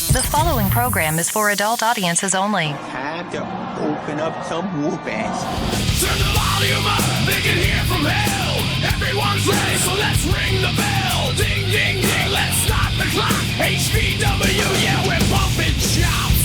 The following program is for adult audiences only. Time to open up some whoop ass. Turn the volume up, they can hear from hell. Everyone's ready, so let's ring the bell. Ding, ding, ding, let's start the clock. HBW, yeah, we're bumping chops.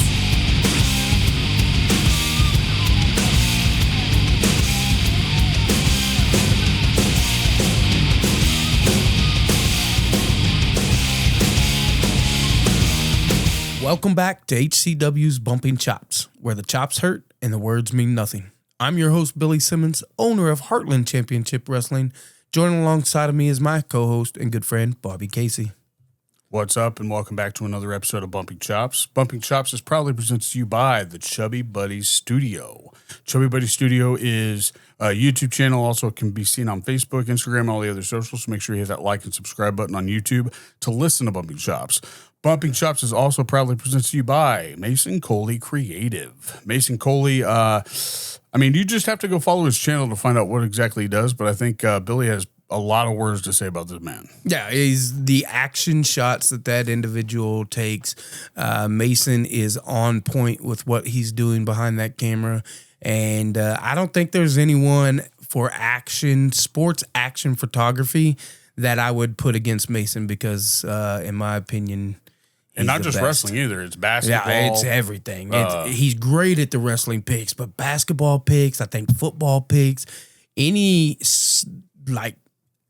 Welcome back to HCW's Bumping Chops, where the chops hurt and the words mean nothing. I'm your host, Billy Simmons, owner of Heartland Championship Wrestling. Joining alongside of me is my co-host and good friend, Bobby Casey. What's up, and welcome back to another episode of Bumping Chops. Bumping Chops is proudly presented to you by the Chubby Buddies Studio. Chubby Buddies Studio is a YouTube channel, also can be seen on Facebook, Instagram, and all the other socials, so make sure you hit that like and subscribe button on YouTube to listen to Bumping Chops. Bumping Chops is also proudly presented to you by Mason Coley Creative. Mason Coley, you just have to go follow his channel to find out what exactly he does, but I think Billy has a lot of words to say about this man. Yeah, he's the action shots that individual takes. Mason is on point with what he's doing behind that camera, and I don't think there's anyone for sports action photography that I would put against Mason because, in my opinion, and not just wrestling either. It's basketball. Yeah, it's everything. He's great at the wrestling picks, but basketball picks, I think football picks, any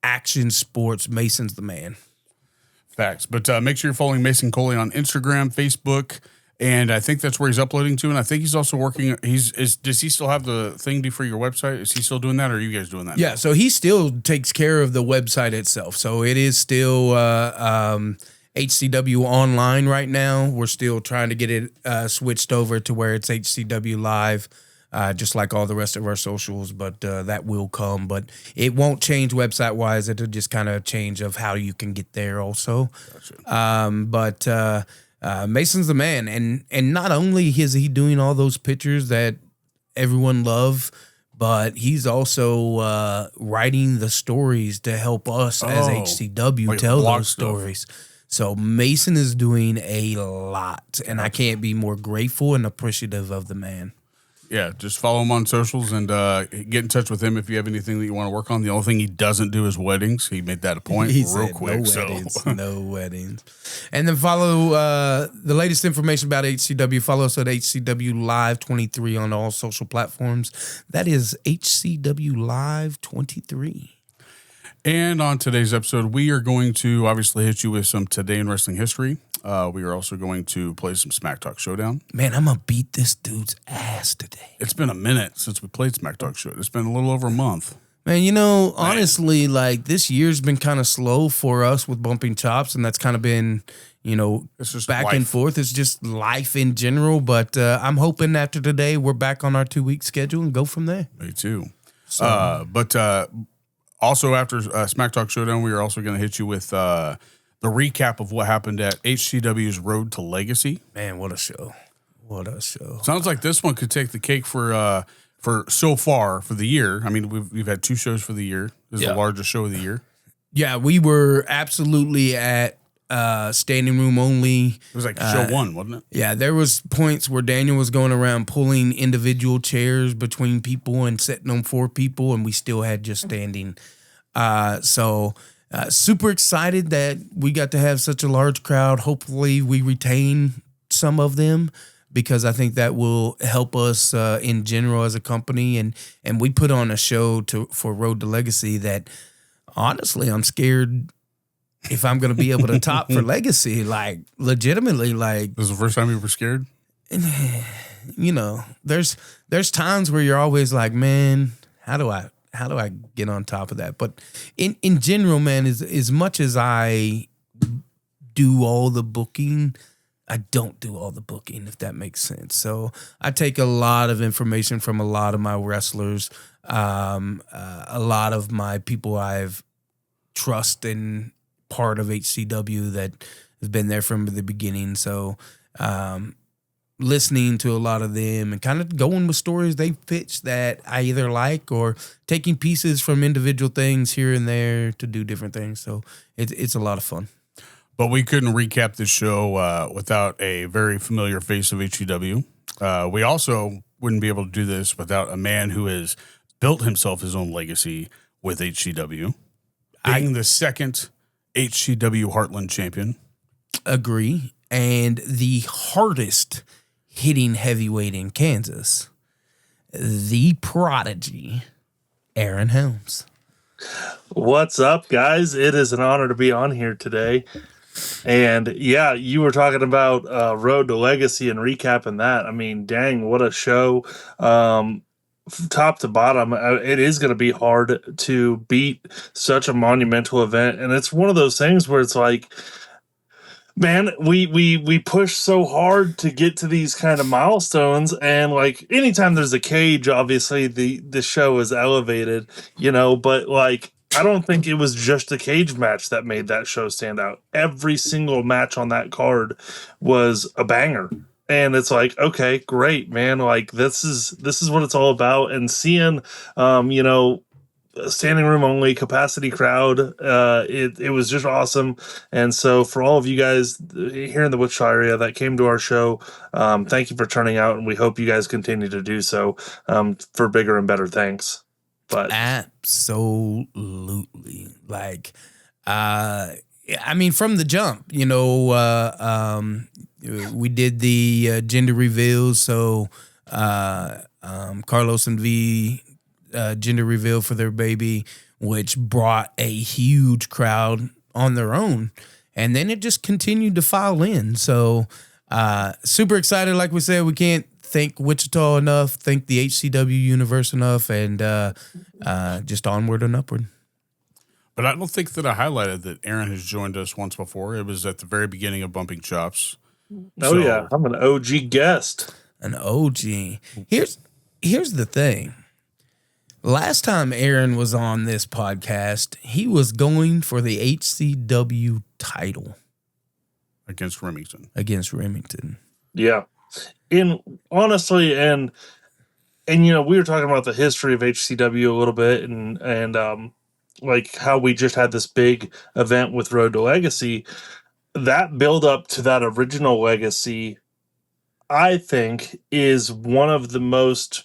action sports, Mason's the man. Facts. But make sure you're following Mason Coley on Instagram, Facebook, and I think that's where he's uploading to. And I think he's also working. Does he still have the thing for your website? Is he still doing that, or are you guys doing that? Yeah, so he still takes care of the website itself. So it is still HCW online right now. We're still trying to get it switched over to where it's HCW Live, just like all the rest of our socials, but that will come. But it won't change website-wise. It'll just kind of change of how you can get there also. Gotcha. Mason's the man. And not only is he doing all those pictures that everyone love, but he's also writing the stories to help us as HCW tell those stories. So Mason is doing a lot, and I can't be more grateful and appreciative of the man. Yeah, just follow him on socials and get in touch with him if you have anything that you want to work on. The only thing he doesn't do is weddings. He made that a point real quick. No weddings. And then follow the latest information about HCW. Follow us at HCW Live 23 on all social platforms. That is HCW Live 23. And on today's episode, we are going to obviously hit you with some Today in Wrestling history. We are also going to play some Smack Talk Showdown. Man, I'm going to beat this dude's ass today. It's been a minute since we played Smack Talk Showdown. It's been a little over a month. Man, honestly, this year's been kind of slow for us with Bumping Chops, and that's kind of been, it's just back life. And forth. It's just life in general, but I'm hoping after today we're back on our 2-week schedule and go from there. Me too. Also, after Smack Talk Showdown, we are also going to hit you with the recap of what happened at HCW's Road to Legacy. Man, what a show. What a show. Sounds like this one could take the cake for so far for the year. I mean, we've had 2 shows for the year. This is the largest show of the year. Yeah, we were absolutely at standing room only. It was like show 1, wasn't it? Yeah, there was points where Daniel was going around pulling individual chairs between people and setting them for people, and we still had just standing. Super excited that we got to have such a large crowd. Hopefully we retain some of them because I think that will help us in general as a company. And we put on a show for Road to Legacy that honestly I'm scared if I'm going to be able to top for Legacy, legitimately. This is the first time you were scared? There's times where you're always like, man, how do I get on top of that? But in general, man, as much as I do all the booking, I don't do all the booking, if that makes sense. So I take a lot of information from a lot of my wrestlers, a lot of my people I've trust and part of HCW that has been there from the beginning. So listening to a lot of them and kind of going with stories they pitch that I either like or taking pieces from individual things here and there to do different things. So it's a lot of fun. But we couldn't recap this show without a very familiar face of HCW. We also wouldn't be able to do this without a man who has built himself his own legacy with HCW, being the second HCW Heartland champion. Agree. And the hardest hitting heavyweight in Kansas, the Prodigy, Aaron Helms. What's up, guys? It is an honor to be on here today. And yeah, you were talking about Road to Legacy and recapping that. I mean, dang, what a show. Top to bottom, it is going to be hard to beat such a monumental event. And it's one of those things where it's like, man, we push so hard to get to these kind of milestones, and like anytime there's a cage, obviously the show is elevated, but like I don't think it was just a cage match that made that show stand out. Every single match on that card was a banger. And it's like, okay, great, man. Like this is what it's all about. And seeing standing room only capacity crowd, it was just awesome. And so for all of you guys here in the Wichita area that came to our show, thank you for turning out, and we hope you guys continue to do so for bigger and better things. But absolutely, like I mean, from the jump, we did the gender reveals, so Carlos and V gender reveal for their baby, which brought a huge crowd on their own, and then it just continued to file in. So super excited. Like we said, we can't thank Wichita enough, thank the HCW universe enough, and just onward and upward. But I don't think that I highlighted that Aaron has joined us once before. It was at the very beginning of Bumping Chops. Yeah, I'm an OG guest. An OG. Here's the thing. Last time Aaron was on this podcast, he was going for the HCW title. Against Remington. Yeah. Honestly, and we were talking about the history of HCW a little bit, and like how we just had this big event with Road to Legacy. That build up to that original legacy, I think, is one of the most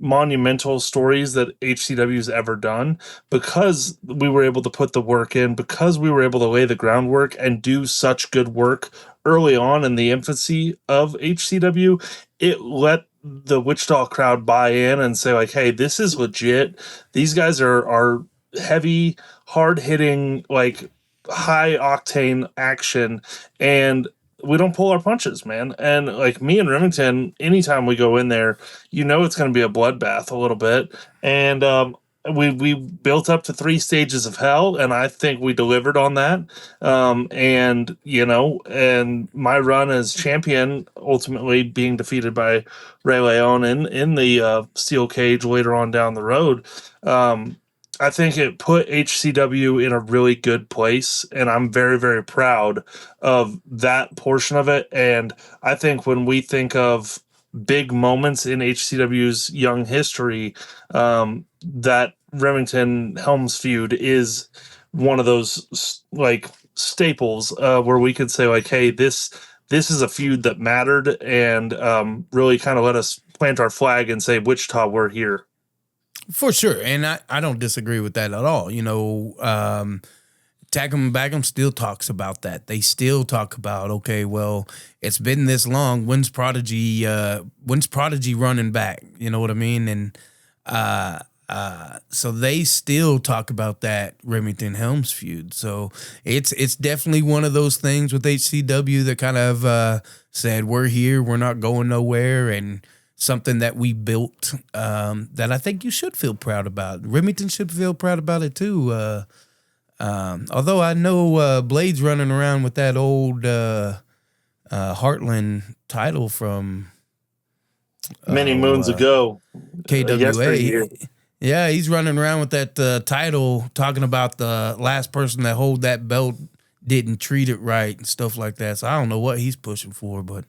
monumental stories that HCW's ever done, because we were able to put the work in, because we were able to lay the groundwork and do such good work early on in the infancy of HCW. It let the Wichita crowd buy in and say like, hey, this is legit. These guys are heavy, hard hitting, like high octane action, and we don't pull our punches, man. And like me and Remington, anytime we go in there, it's going to be a bloodbath a little bit. And we built up to 3 stages of hell, and I think we delivered on that. And my run as champion ultimately being defeated by Ray Leon in the steel cage later on down the road. I think it put HCW in a really good place, and I'm very, very proud of that portion of it. And I think when we think of big moments in HCW's young history, that Remington Helms feud is one of those like staples where we could say like, hey, this is a feud that mattered, and really kind of let us plant our flag and say, Wichita, we're here. For sure, and I don't disagree with that at all. Tackum and Bagum still talks about that. They still talk about, okay, well, it's been this long. When's Prodigy running back? You know what I mean? And so they still talk about that Remington Helms feud. So it's definitely one of those things with HCW that kind of said, we're here, we're not going nowhere, and something that we built that I think you should feel proud about. Remington should feel proud about it too. Although I know Blade's running around with that old Heartland title from many moons ago. KWA. Yeah, he's running around with that title, talking about the last person that hold that belt didn't treat it right and stuff like that. So I don't know what he's pushing for, but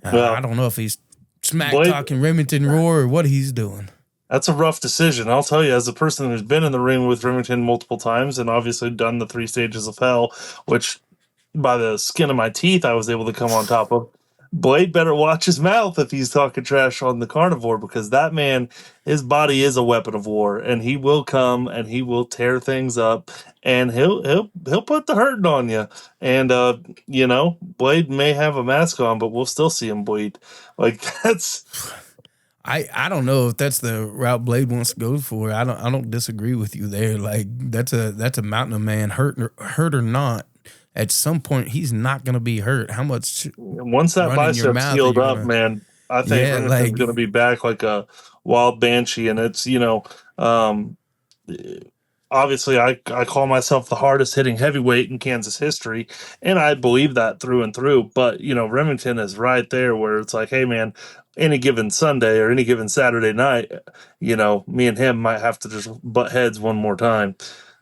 I don't know if he's smack talking Remington Roar or what he's doing. That's a rough decision. I'll tell you, as a person who's been in the ring with Remington multiple times and obviously done the 3 stages of hell, which by the skin of my teeth, I was able to come on top of. Blade better watch his mouth if he's talking trash on the carnivore, because that man, his body is a weapon of war, and he will come and he will tear things up, and he'll put the hurting on you. And Blade may have a mask on, but we'll still see him bleed. Like that's. I don't know if that's the route Blade wants to go for. I don't disagree with you there. Like that's a mountain of man, hurt or not. At some point, he's not going to be hurt. How much? Once that bicep's healed up, man, I think Remington's going to be back like a wild banshee. And it's, obviously I call myself the hardest hitting heavyweight in Kansas history, and I believe that through and through. But, Remington is right there where it's like, hey, man, any given Sunday or any given Saturday night, me and him might have to just butt heads one more time.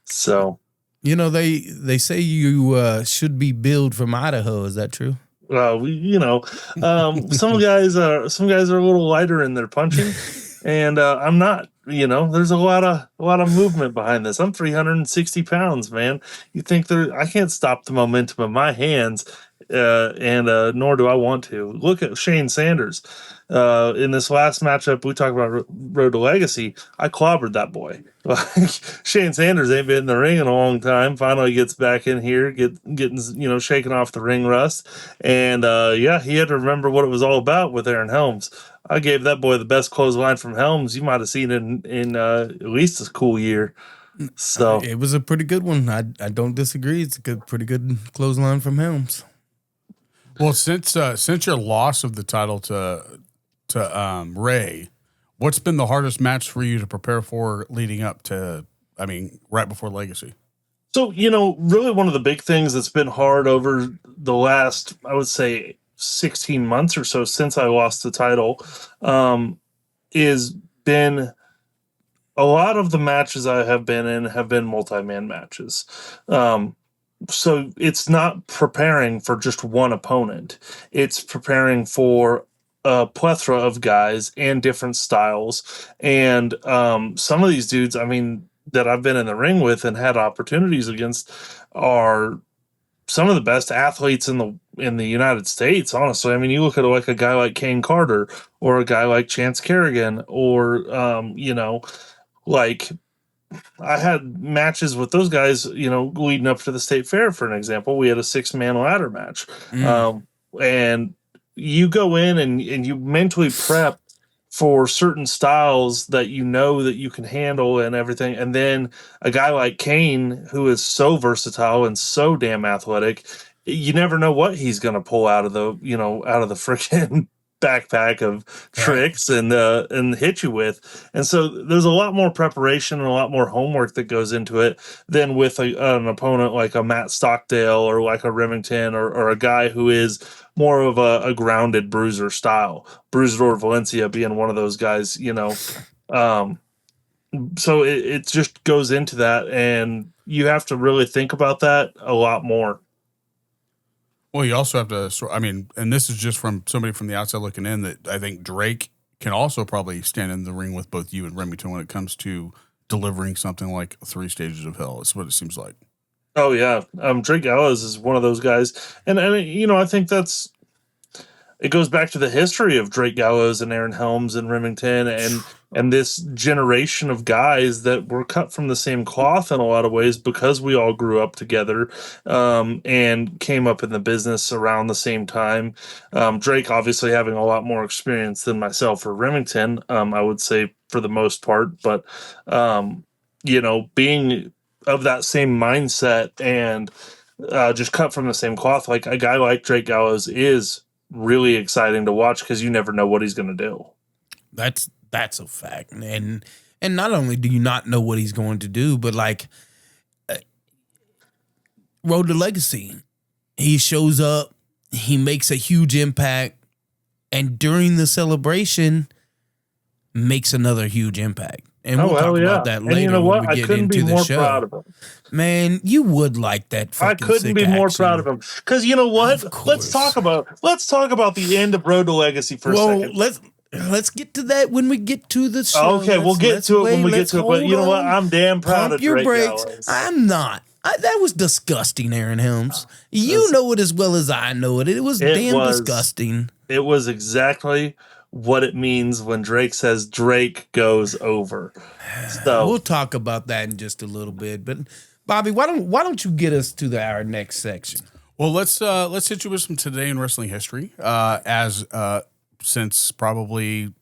So. They say you should be billed from Idaho. Is that true? Some guys are a little lighter in their punching, and I'm not. There's a lot of movement behind this. I'm 360 pounds, man. You think I can't stop the momentum of my hands, and nor do I want to. Look at Shane Sanders. In this last matchup, we talked about Road to Legacy. I clobbered that boy. Shane Sanders ain't been in the ring in a long time. Finally gets back in here, getting shaking off the ring rust. And he had to remember what it was all about with Aaron Helms. I gave that boy the best clothesline from Helms you might have seen in at least a cool year. So it was a pretty good one. I don't disagree. It's a pretty good clothesline from Helms. Well, since your loss of the title to Ray, what's been the hardest match for you to prepare for leading up to, right before Legacy? So, really one of the big things that's been hard over the last, I would say, 16 months or so since I lost the title, is been a lot of the matches I have been in have been multi-man matches. So it's not preparing for just one opponent. It's preparing for a plethora of guys and different styles. And some of these dudes, that I've been in the ring with and had opportunities against are some of the best athletes in the United States, honestly. You look at a guy like Kane Carter or a guy like Chance Kerrigan or, I had matches with those guys, leading up to the state fair, for an example. We had a 6-man ladder match. And you go in and you mentally prep for certain styles that that you can handle and everything. And then a guy like Kane, who is so versatile and so damn athletic, you never know what he's going to pull out of the freaking backpack of tricks and hit you with. And so there's a lot more preparation and a lot more homework that goes into it than with an opponent like a Matt Stockdale or like a Remington or a guy who is more of a grounded bruiser style. Bruisador Valencia being one of those guys, so it just goes into that, and you have to really think about that a lot more. Well, you also have to, and this is just from somebody from the outside looking in, that I think Drake can also probably stand in the ring with both you and Remington when it comes to delivering something like 3 Stages of Hell. That's what it seems like. Oh, yeah. Drake Gallows is one of those guys. And I think it goes back to the history of Drake Gallows and Aaron Helms and Remington and this generation of guys that were cut from the same cloth in a lot of ways because we all grew up together and came up in the business around the same time. Drake obviously having a lot more experience than myself or Remington, I would say, for the most part. But, being of that same mindset and just cut from the same cloth, like a guy like Drake Gallows is really exciting to watch because you never know what he's going to do. That's a fact. And not only do you not know what he's going to do, but Road to Legacy, he shows up, he makes a huge impact, and during the celebration makes another huge impact. And we'll talk about that later. And you know what? When we get I couldn't into be more show. proud of him. Man, you would like that. I couldn't be more proud of him. Because you know what? Let's talk about the end of Road to Legacy for a second. Let's get to that when we get to the show. Okay, we'll get to it when we get to it. But you know what? I'm damn proud of Drake Gallows. I'm not. That was disgusting, Aaron Helms. You know it as well as I know it. It was disgusting. It was exactly what it means when Drake says Drake goes over. So We'll talk about that in just a little bit. But Bobby, why don't you get us to our next section? Well, let's hit you with some today in wrestling history. Since probably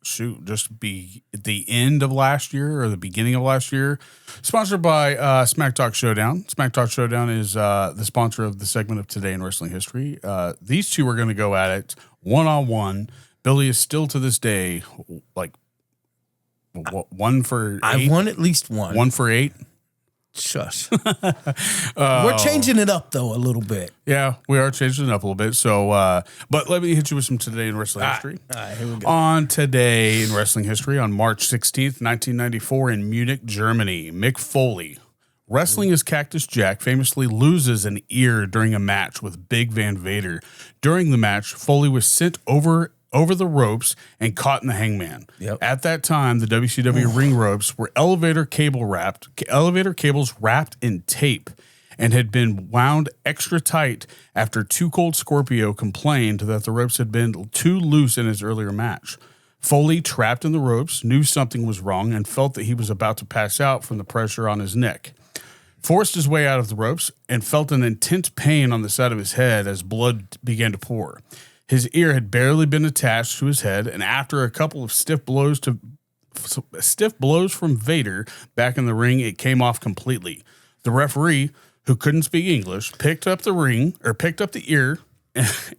just be at the end of last year or the beginning of last year, sponsored by Smack Talk Showdown. Smack Talk Showdown is the sponsor of the segment of Today in Wrestling History. These two are going to go at it one-on-one. Billy is still to this day like 1 for 8. I won at least one. 1 for 8. Shush. We're changing it up, though, a little bit. Yeah, we are changing it up a little bit. So, but let me hit you with some Today in Wrestling History. All right, here we go. On Today in Wrestling History, on March 16th, 1994, in Munich, Germany, Mick Foley, wrestling as Cactus Jack, famously loses an ear during a match with Big Van Vader. During the match, Foley was sent over the ropes and caught in the hangman. Yep. At that time, the WCW ring ropes were elevator cables wrapped in tape and had been wound extra tight after Too Cold Scorpio complained that the ropes had been too loose in his earlier match. Foley, trapped in the ropes, knew something was wrong and felt that he was about to pass out from the pressure on his neck. Forced his way out of the ropes and felt an intense pain on the side of his head as blood began to pour. His ear had barely been attached to his head, and after a couple of stiff blows from Vader back in the ring, it came off completely. The referee, who couldn't speak English, picked up the ear,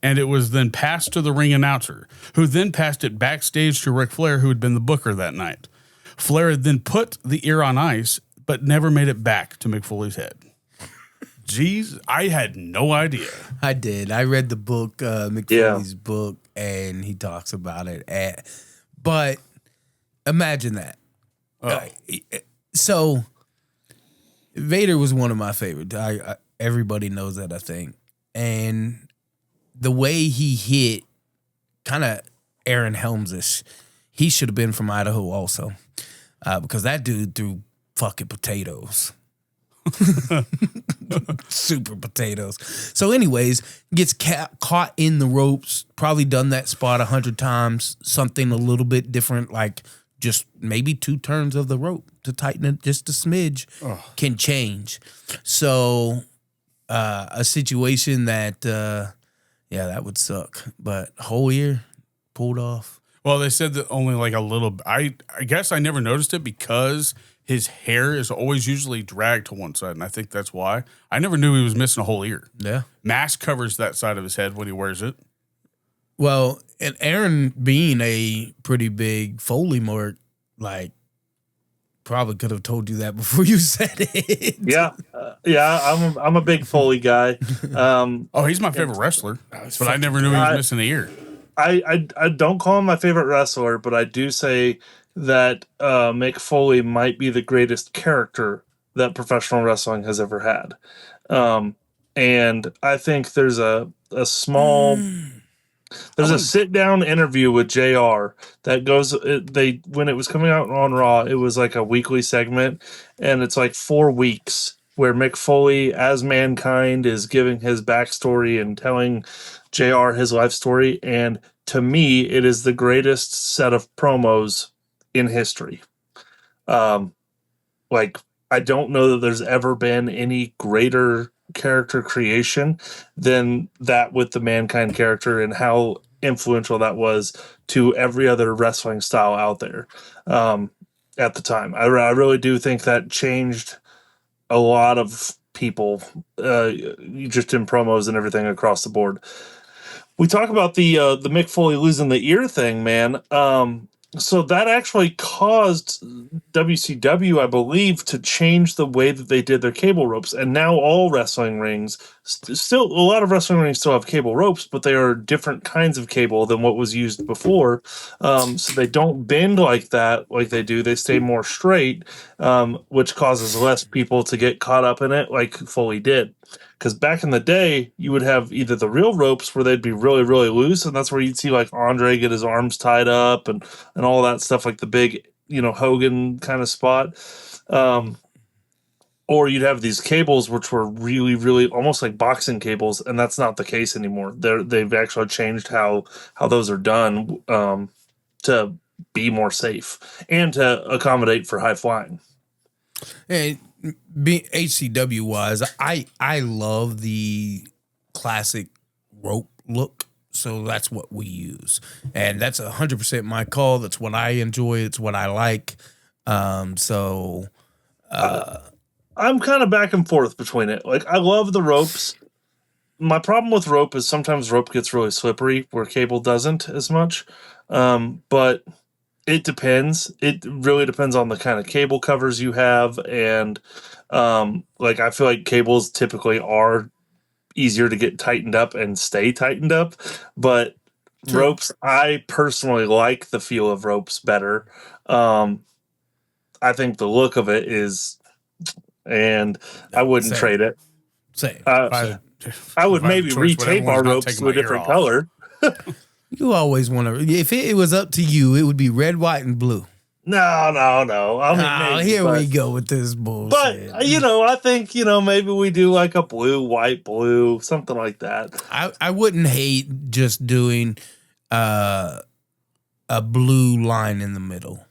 and it was then passed to the ring announcer, who then passed it backstage to Ric Flair, who had been the booker that night. Flair had then put the ear on ice, but never made it back to Mick Foley's head. Jeez, I had no idea. I did. I read the book, McFoley's book, and he talks about it. But imagine that. So Vader was one of my favorites. Everybody knows that, I think. And the way he hit, kind of Aaron Helms-ish, he should have been from Idaho also, because that dude threw fucking potatoes. Super potatoes. So anyways, gets caught in the ropes, probably done that spot 100 times, something a little bit different, like just maybe 2 turns of the rope to tighten it just a smidge can change. So a situation that that would suck, but whole ear pulled off. Well, they said that only like a little. I guess I never noticed it because his hair is always usually dragged to one side, and I think that's why. I never knew he was missing a whole ear. Yeah. Mask covers that side of his head when he wears it. Well, and Aaron being a pretty big Foley mark, like, probably could have told you that before you said it. Yeah. I'm a big Foley guy. He's my favorite wrestler, but I never knew he was missing an ear. I don't call him my favorite wrestler, but I do say that Mick Foley might be the greatest character that professional wrestling has ever had. And I think there's a small... There's a sit-down interview with JR that goes... when it was coming out on Raw, it was like a weekly segment, and it's like 4 weeks where Mick Foley, as Mankind, is giving his backstory and telling JR his life story. And to me, it is the greatest set of promos in history. Like, I don't know that there's ever been any greater character creation than that with the Mankind character and how influential that was to every other wrestling style out there at the time. I really do think that changed a lot of people just in promos and everything across the board. We talk about the Mick Foley losing the ear thing, man. So that actually caused WCW, I believe, to change the way that they did their cable ropes. And now all wrestling rings, still a lot of wrestling rings still have cable ropes, but they are different kinds of cable than what was used before. So they don't bend like that, like they do. They stay more straight, which causes less people to get caught up in it, like Foley did. Because back in the day, you would have either the real ropes where they'd be really, really loose, and that's where you'd see like Andre get his arms tied up and all that stuff, like the big, Hogan kind of spot. Or you'd have these cables, which were really, really almost like boxing cables, and that's not the case anymore. They've actually changed how those are done to be more safe and to accommodate for high flying. And HCW wise, I love the classic rope look, so that's what we use, and that's 100% my call. That's what I enjoy. It's what I like. I'm kind of back and forth between it. Like, I love the ropes. My problem with rope is sometimes rope gets really slippery where cable doesn't as much. But it depends. It really depends on the kind of cable covers you have. And like, I feel like cables typically are easier to get tightened up and stay tightened up. But ropes, I personally like the feel of ropes better. I think the look of it is... And I wouldn't trade it. Same. I would maybe retape our ropes to a different color. You always want to. If it was up to you, it would be red, white, and blue. No. I mean, maybe, here we go with this bullshit. But I think maybe we do like a blue, white, blue, something like that. I wouldn't hate just doing a blue line in the middle,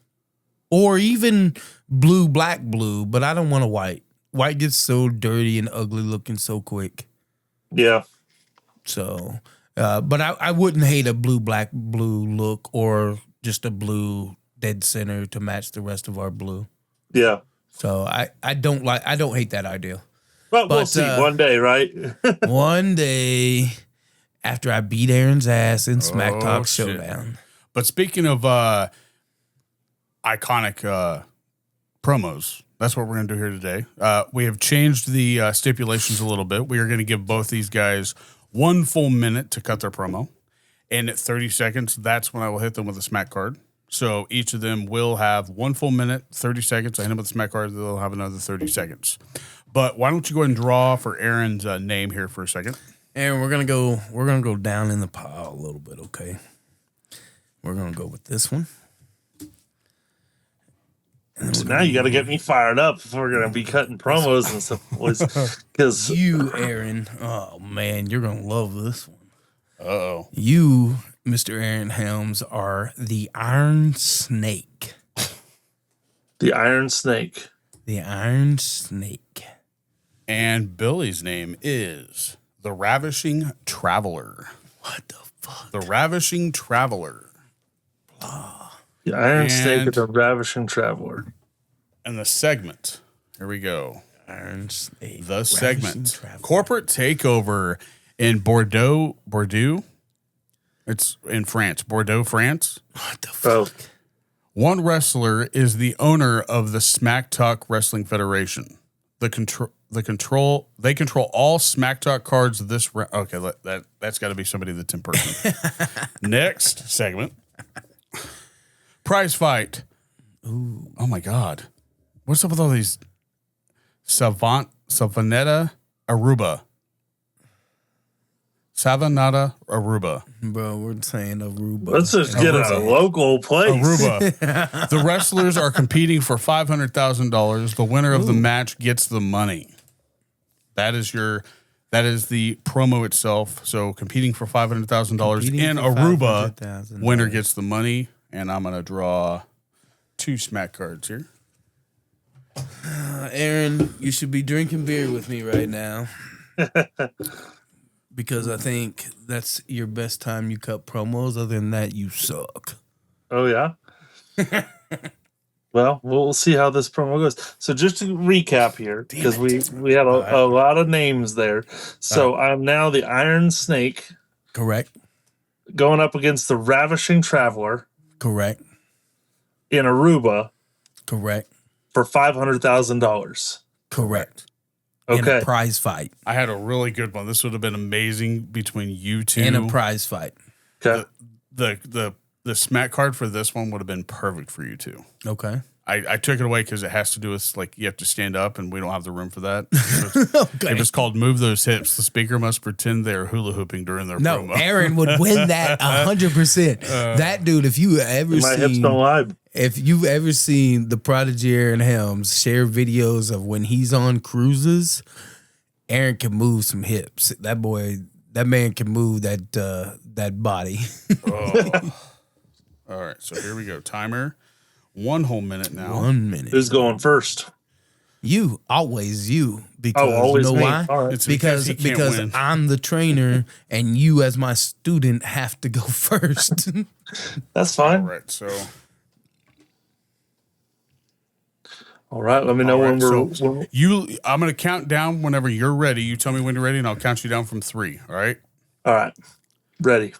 or even blue, black, blue. But I don't want a white. White gets so dirty and ugly looking so quick. Yeah. So, but I wouldn't hate a blue, black, blue look, or just a blue dead center to match the rest of our blue. Yeah. So I don't hate that idea. But we'll see one day, right? One day after I beat Aaron's ass in Smack Talk Showdown. But speaking of iconic promos, that's what we're going to do here today. We have changed the stipulations a little bit. We are going to give both these guys 1 full minute to cut their promo. And at 30 seconds, that's when I will hit them with a smack card. So each of them will have 1 full minute, 30 seconds. I hit them with a smack card. They'll have another 30 seconds. But why don't you go ahead and draw for Aaron's name here for a second? Aaron, we're gonna go down in the pile a little bit, okay? We're gonna go with this one. So now you got to get me fired up if we're going to be cutting promos and stuff. Because you, Aaron, oh man, you're gonna love this one. Uh-oh. You, Mr. Aaron Helms, are the Iron Snake. The Iron Snake. The Iron Snake. And Billy's name is the Ravishing Traveler. What the fuck? The Ravishing Traveler. The Iron Snake is the Ravishing Traveler. And the segment. Here we go. Iron Snake. The segment. Corporate takeover in Bordeaux. It's in France. Bordeaux, France. What the fuck? One wrestler is the owner of the Smack Talk Wrestling Federation. They control all Smack Talk cards of this okay, that's got to be somebody that's in person. Next segment. Prize fight. Ooh. Oh my God. What's up with all these Savanetta Aruba. Savanata Aruba. Bro, we're saying Aruba. Let's just get a local place. Aruba. The wrestlers are competing for $500,000. The winner of the match gets the money. That is the promo itself. So competing for $500,000 in Aruba, winner gets the money. And I'm going to draw 2 smack cards here. Aaron, you should be drinking beer with me right now. Because I think that's your best time you cut promos. Other than that, you suck. Oh, yeah? Well, we'll see how this promo goes. So just to recap here, because we had a lot of names there. So I'm now the Iron Snake. Correct. Going up against the Ravishing Traveler. Correct. In Aruba. Correct. For $500,000. Correct. Okay. In a prize fight. I had a really good one. This would have been amazing between you two. In a prize fight. Okay. The smack card for this one would have been perfect for you two. Okay. I took it away because it has to do with like you have to stand up, and we don't have the room for that. So Okay. It was called "Move Those Hips." The speaker must pretend they are hula hooping during their No, promo. Aaron would win that 100%. That dude, if you ever My hips don't lie. if you've ever seen the Prodigy Aaron Helms share videos of when he's on cruises, Aaron can move some hips. That man can move that body. All right, so here we go. Timer. 1 whole minute now. 1 minute. Who's going first? You, always you. Because always you know me. why? All right. It's because he can't win. I'm the trainer and you as my student have to go first. That's All fine. right, so All right. Let me know when we're. so I'm going to count down whenever you're ready. You tell me when you're ready, and I'll count you down from 3. All right. All right. Ready.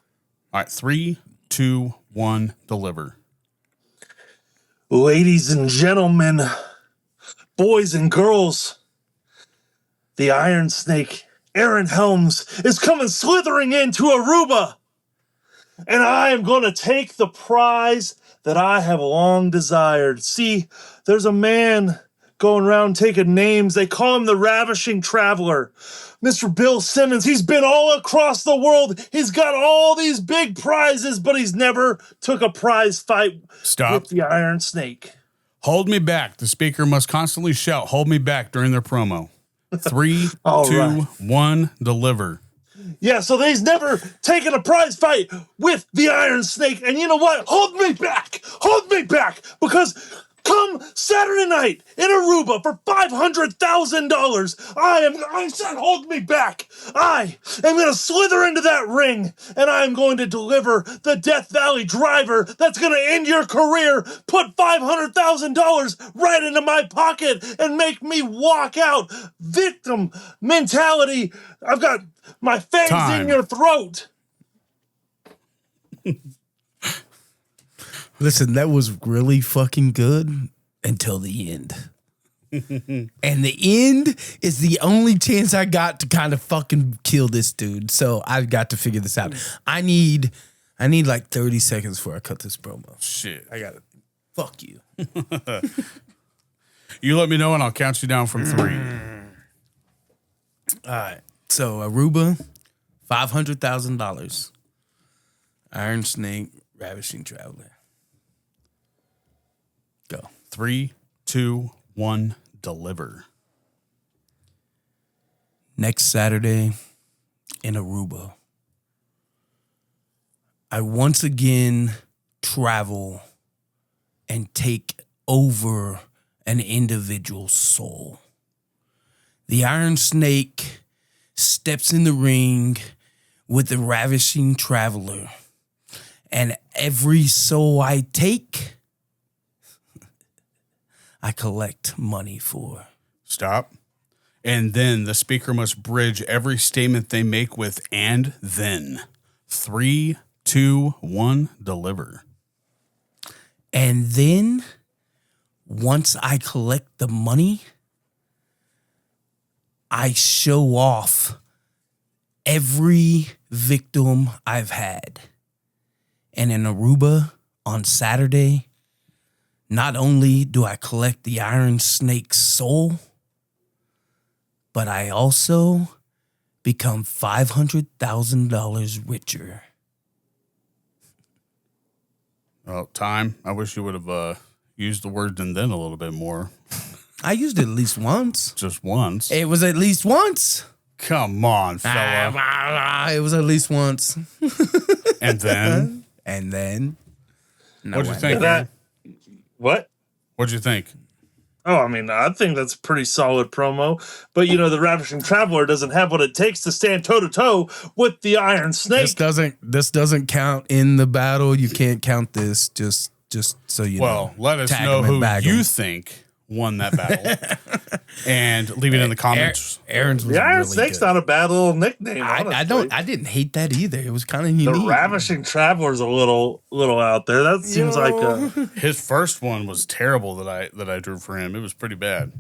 All right. 3, 2, 1. Deliver. Ladies and gentlemen, boys and girls, the Iron Snake, Aaron Helms, is coming slithering into Aruba. And I am going to take the prize that I have long desired. See, there's a man going around taking names. They call him the Ravishing Traveler. Mr. Bill Simmons, he's been all across the world. He's got all these big prizes, but he's never took a prize fight Stop. with the Iron Snake. Hold me back. The speaker must constantly shout, "Hold me back" during their promo. 3, All 2, right. 1. Deliver. Yeah, so he's never taken a prize fight with the Iron Snake. And you know what? Hold me back. Hold me back. Because come Saturday night in Aruba for $500,000, I said hold me back. I am going to slither into that ring, and I am going to deliver the Death Valley driver that's going to end your career, put $500,000 right into my pocket, and make me walk out. Victim mentality. I've got my fangs Time. in your throat. Listen, that was really fucking good until the end. And the end is the only chance I got to kind of fucking kill this dude. So I've got to figure this out. I need like 30 seconds before I cut this promo. Shit. I got to fuck you. You let me know, and I'll count you down from 3. All right. So Aruba, $500,000. Iron Snake, Ravishing Traveler. Go. 3, 2, 1. Deliver. Next Saturday in Aruba, I once again travel and take over an individual's soul. The Iron Snake steps in the ring with the Ravishing Traveler, and every soul I take, I collect money for. Stop. And then the speaker must bridge every statement they make with "and then." 3, 2, 1. Deliver. And then, once I collect the money, I show off every victim I've had. And in Aruba on Saturday, not only do I collect the Iron Snake's soul, but I also become $500,000 richer. Well, time. I wish you would have used the word "and then" a little bit more. I used it at least once. Just once. It was at least once. Come on, fella. It was at least once. And then? And then. No, What'd you think? That, what? What'd you think? Oh, I mean, I think that's a pretty solid promo. But, you know, the Ravishing Traveler doesn't have what it takes to stand toe-to-toe with the Iron Snake. This doesn't count in the battle. You can't count this. Just so you know. Well, let us Tag know 'em and who bag you 'em. think won that battle. And leave it in the comments. Aaron's was The Iron really Snake's good. not a bad little nickname, honestly. I didn't hate that either. It was kind of The unique. Ravishing Traveler's a little out there. That seems like a... His first one was terrible that I drew for him. It was pretty bad.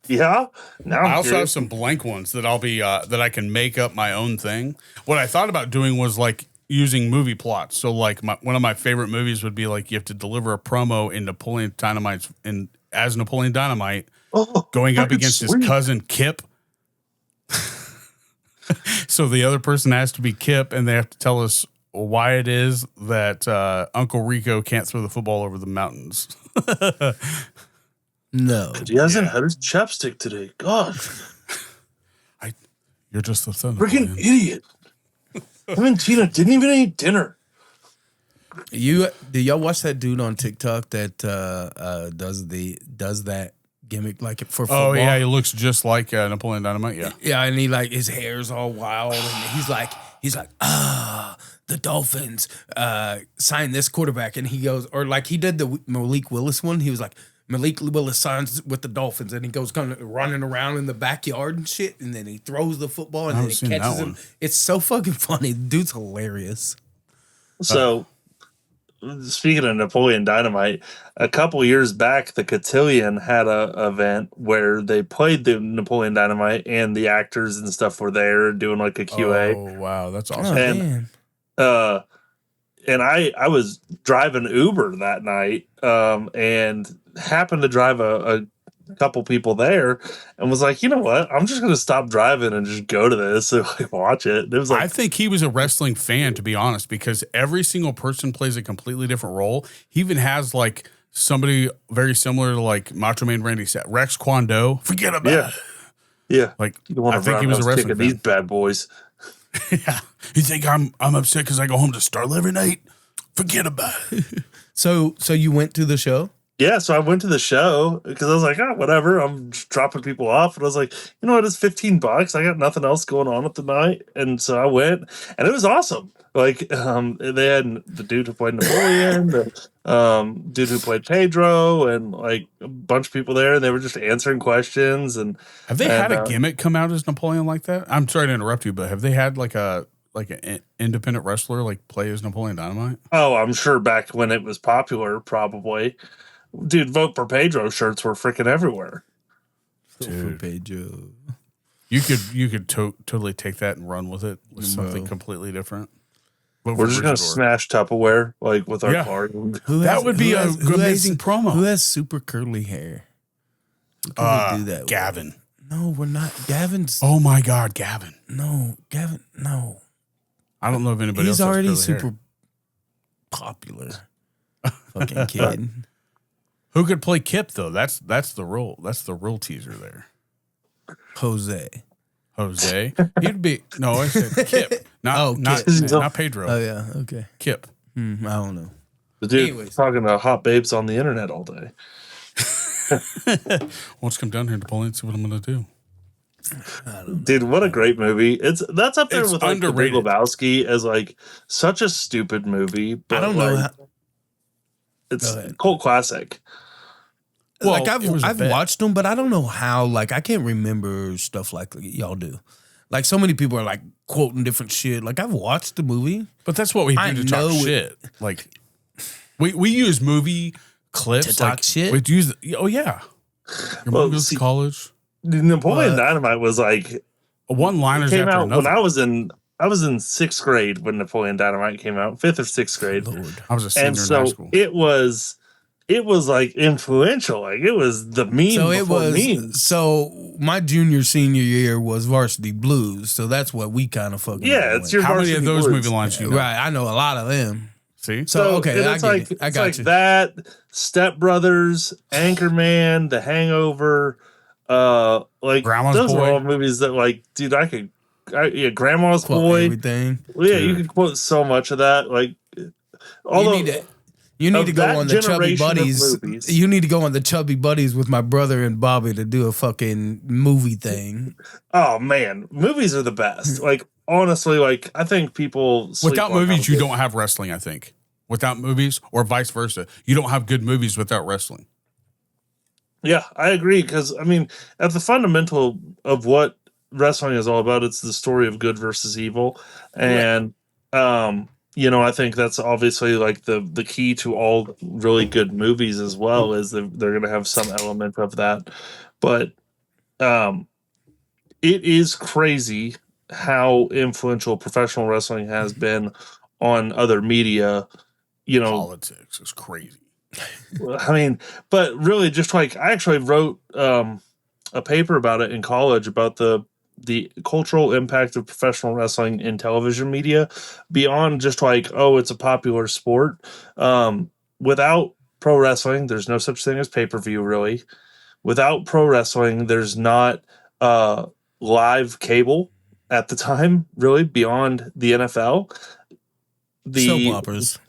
Yeah? Now I I'm also have curious. some blank ones that I'll be that I can make up my own thing. What I thought about doing was like using movie plots. So like one of my favorite movies would be like you have to deliver a promo in Napoleon Dynamite's as Napoleon Dynamite going up against his cousin Kip. So the other person has to be Kip, and they have to tell us why it is that Uncle Rico can't throw the football over the mountains. No. He hasn't had his chapstick today. Gosh. You're just the son. Freaking idiot. Him and Tina didn't even eat dinner. Did y'all watch that dude on TikTok that does that gimmick like it for football? Oh yeah, he looks just like Napoleon Dynamite. Yeah, yeah, and he like his hair's all wild, and he's like the Dolphins signed this quarterback, and he goes, or like he did the Malik Willis one. He was like, Malik Willis signs with the Dolphins, and he goes kind of running around in the backyard and shit, and then he throws the football, and then he catches him. It's so fucking funny. The dude's hilarious. So, speaking of Napoleon Dynamite, a couple years back, the Cotillion had a event where they played the Napoleon Dynamite, and the actors and stuff were there doing like a QA. Oh wow, that's awesome! And I was driving Uber that night, and happened to drive a couple people there, and was like, you know what? I'm just going to stop driving and just go to this and like watch it. It was like, I think he was a wrestling fan, to be honest, because every single person plays a completely different role. He even has like somebody very similar to like Macho Man Randy Savage, Rex Kwon Do. Forget about it. Yeah. Like I think he was a wrestling fan. These bad boys. Yeah. You think I'm upset because I go home to Starla every night? Forget about it. So you went to the show? Yeah, so I went to the show because I was like, whatever. I'm just dropping people off. And I was like, you know what? It's $15. I got nothing else going on at the night. And so I went, and it was awesome. Like, they had the dude who played Napoleon, the dude who played Pedro, and like a bunch of people there. And they were just answering questions. And have they had a gimmick come out as Napoleon like that? I'm sorry to interrupt you, but have they had like an independent wrestler like play as Napoleon Dynamite? Oh, I'm sure back when it was popular, probably. Dude, Vote for Pedro shirts were freaking everywhere. Vote for Pedro. You could totally take that and run with it with something completely different. We're just gonna smash Tupperware like with our car. That would be an amazing promo. Who has super curly hair? Who can we do that Gavin. With? No, we're not. Gavin's. Oh my God, Gavin. No, Gavin. No. I don't know if anybody else. He's already has super hair. Popular. Fucking kid. Who could play Kip though? That's the role. That's the real teaser there. Jose. He'd be I said Kip. Not Pedro. Oh yeah, okay. Kip. I don't know. The dude talking to hot babes on the internet all day. Let's come down here, Napoleon, see what I'm gonna do. Dude, what a great movie. That's up there with like underrated. The Big Lebowski as like such a stupid movie. But I don't know how, it's a cult classic. Well, like I've watched them, but I don't know how. Like I can't remember stuff like y'all do. Like so many people are like quoting different shit. Like I've watched the movie, but that's what we do to talk shit. Like we use movie clips to talk shit. We use your mom goes to college. Napoleon Dynamite was like one-liners came after out another. when I was in sixth grade when Napoleon Dynamite came out, 5th or 6th grade. Lord. I was a senior in high school. It was like influential. Like it was the meme. So it was. Memes. So my senior year was Varsity Blues. So that's what we kind of fucking. Yeah, it's your. How many Varsity of those Blues. movie lines you know? Right, I know a lot of them. See, so okay, I get it. I got you. That Step Brothers, Anchorman, The Hangover, like Grandma's those Boy. are all movies that like, dude, Grandma's Quote Boy, everything. Well, yeah, you can quote so much of that. Like, although you need to go on the Chubby generation of Buddies. movies. You need to go on the Chubby Buddies with my brother and Bobby to do a fucking movie thing. Oh man, movies are the best. Like honestly, like I think people sleep without on movies, how you good- don't have wrestling. I think without movies, or vice versa, you don't have good movies without wrestling. Yeah, I agree. Because I mean, at the fundamental of what wrestling is all about, it's the story of good versus evil, and I think that's obviously like the key to all really good movies as well. Is they're going to have some element of that, but it is crazy how influential professional wrestling has been on other media, you know. Politics is crazy. I mean, but really, just like I actually wrote a paper about it in college about the cultural impact of professional wrestling in television media beyond just like, oh, it's a popular sport. Without pro wrestling, there's no such thing as pay-per-view, really. Without pro wrestling, there's not live cable at the time, really, beyond the NFL. Soap operas.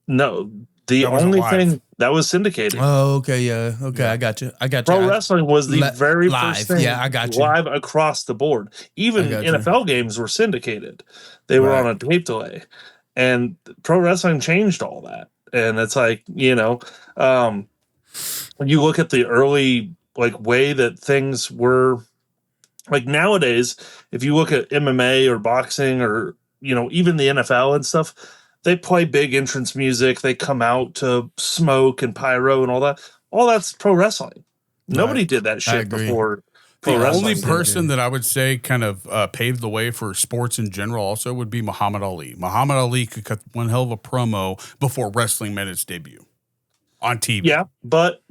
No, the That wasn't only live. thing that was syndicated. Oh, okay, yeah, okay, I got you. Pro wrestling was the very live. first thing. Yeah, I got you. Live across the board. Even I got you. NFL games were syndicated. They were Right. on a tape delay. And pro wrestling changed all that. And it's like, you know, when you look at the early like way that things were like nowadays, if you look at MMA or boxing or, you know, even the NFL and stuff, they play big entrance music. They come out to smoke and pyro and all that. All that's pro wrestling. Nobody did that shit agree. before The pro wrestling. only person that I would say kind of paved the way for sports in general also would be Muhammad Ali. Muhammad Ali could cut one hell of a promo before wrestling made its debut on TV. Yeah, but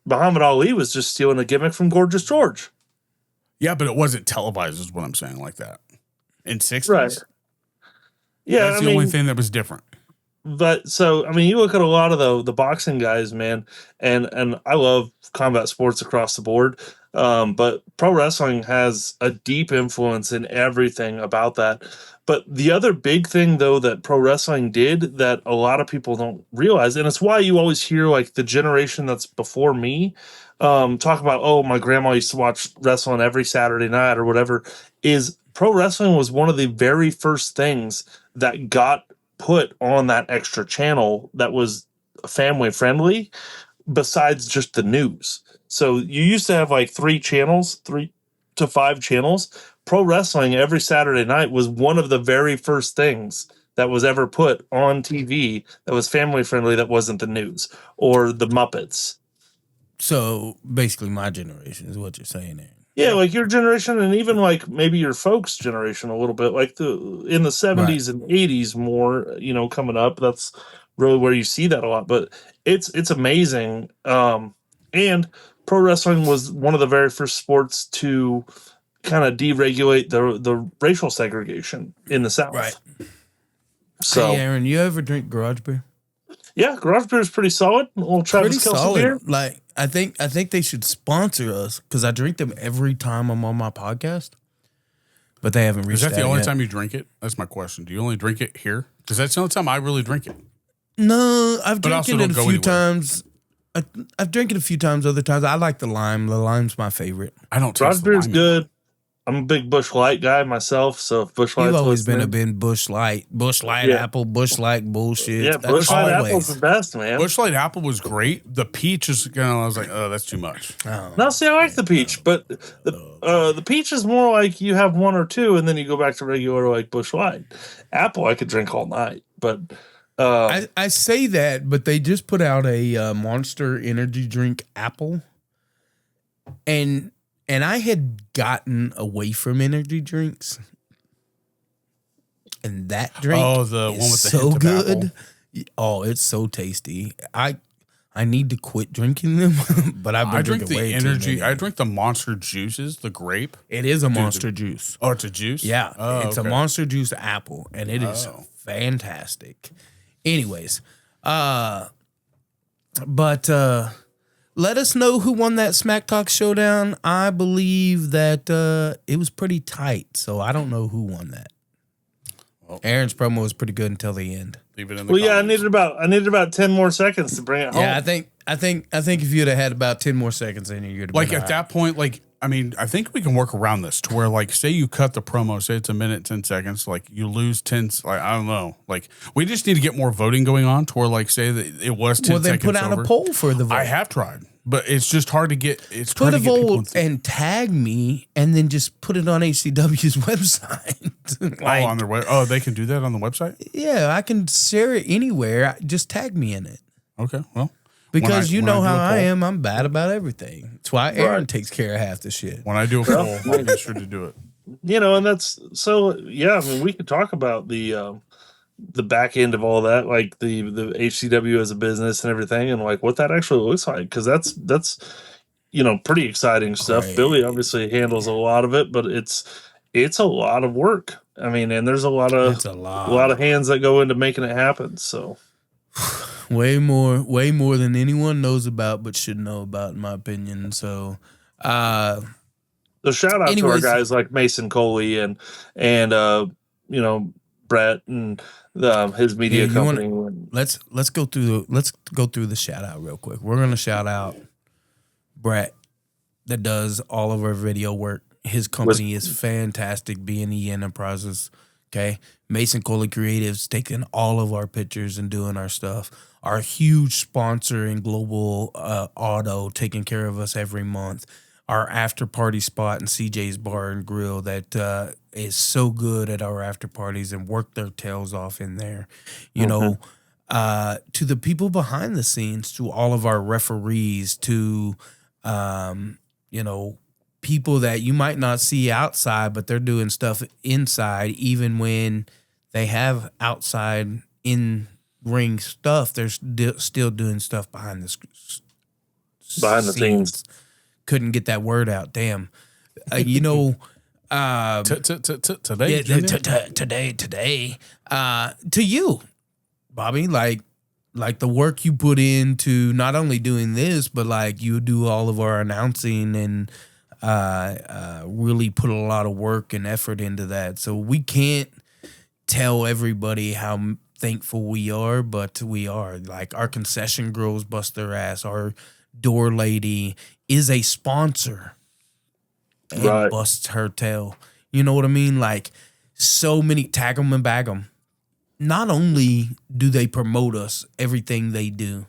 Muhammad Ali was just stealing a gimmick from Gorgeous George. Yeah, but it wasn't televised is what I'm saying like that. In 60s. Right. Yeah, That's the only thing that was different. But so I mean, you look at a lot of the boxing guys, man, and I love combat sports across the board. But pro wrestling has a deep influence in everything about that. But the other big thing, though, that pro wrestling did that a lot of people don't realize, and it's why you always hear like the generation that's before me talk about, oh, my grandma used to watch wrestling every Saturday night or whatever, is pro wrestling was one of the very first things that got put on that extra channel that was family friendly besides just the news. So you used to have like 3 to 5 channels. Pro wrestling every Saturday night was one of the very first things that was ever put on TV that was family friendly that wasn't the news or the Muppets. So basically, my generation is what you're saying there. Yeah, like your generation and even like maybe your folks' generation a little bit, like in the 70s and 80s more, you know, coming up. That's really where you see that a lot. But it's amazing. And pro wrestling was one of the very first sports to kind of deregulate the racial segregation in the South. Right. So, Hey, Aaron, you ever drink garage beer? yeah, garage beer is pretty solid. A little Travis Pretty Kelce solid. beer. Like I think they should sponsor us because I drink them every time I'm on my podcast. But they haven't reached Is that the only yet. time you drink it? That's my question. Do you only drink it here? Because that's the only time I really drink it. No, I've But drank also it don't a go few anywhere. times. I've drank it a few times. Other times, I like the lime. The lime's my favorite. I don't Garage taste the beer is lime. good. I'm a big Busch Light guy myself, so if Busch Light's You've always been listening- Busch Light, Yeah. Apple, Busch Light bullshit. Yeah, That's Busch Light always. Apple's the best, man. Busch Light Apple was great. The peach is I was like, oh, that's too much. No, see, I like the peach, but the peach is more like you have 1 or 2, and then you go back to regular like Busch Light. Apple, I could drink all night, but I say that, but they just put out a Monster Energy drink Apple, and I had gotten away from energy drinks, and that drink The one with the so hint of good. apple. Oh, it's so tasty. I need to quit drinking them, but I've been I drink drinking the way energy. too I many. drink the Monster juices, the grape. It is a Monster juice. Oh, it's a juice? Yeah, Oh, it's okay. a Monster Juice apple, and it is fantastic. Anyways, but let us know who won that Smack Talk Showdown. I believe that it was pretty tight, so I don't know who won that. Aaron's promo was pretty good until the end. Leave it in the well, yeah, I comments. needed about 10 more seconds to bring it home. Yeah, I think if you'd have had about 10 more seconds in you'd have Like been at that point, like, I mean, I think we can work around this to where, like, say you cut the promo, say it's a minute, 10 seconds, like you lose 10, like, I don't know. Like, we just need to get more voting going on to where, like, say that it was 10 well, then seconds put out over. a poll for the vote. I have tried, but it's just hard to get, it's Put hard a to get people vote and tag me, and then just put it on HCW's website. Like, on their web. Oh, they can do that on the website? yeah, I can share it anywhere. Just tag me in it. Okay, well. Because you know how I am. am. I'm bad about everything. That's why Aaron takes care of half the shit. When I do a poll, I'll be sure to do it. You know, and that's so, yeah, I mean, we could talk about the the back end of all that, like the HCW as a business and everything, and like what that actually looks like, because that's pretty exciting stuff. Billy obviously handles a lot of it, but it's a lot of work. I mean, and there's a lot of hands that go into making it happen. So way more than anyone knows about, but should know about, in my opinion. So, so shout out to our guys like Mason Coley and Brett and his media company. Let's go through the shout out real quick. We're gonna shout out Brett that does all of our video work. His company is fantastic, B&E Enterprises. Okay, Mason Coley Creatives taking all of our pictures and doing our stuff. Our huge sponsor in Global Auto taking care of us every month. Our after party spot in CJ's Bar and Grill that is so good at our after parties and work their tails off in there. You know, to the people behind the scenes, to all of our referees, to people that you might not see outside, but they're doing stuff inside. Even when they have outside in ring stuff, they're still doing stuff behind the scenes. Couldn't get that word out. Damn. Today. To you, Bobby, like the work you put into not only doing this, but like you do all of our announcing and really put a lot of work and effort into that. So we can't tell everybody how thankful we are, but we are. Like our concession girls bust their ass. Our door lady is a sponsor and busts her tail. You know what I mean? Like so many, tag them and bag them. Not only do they promote us, everything they do,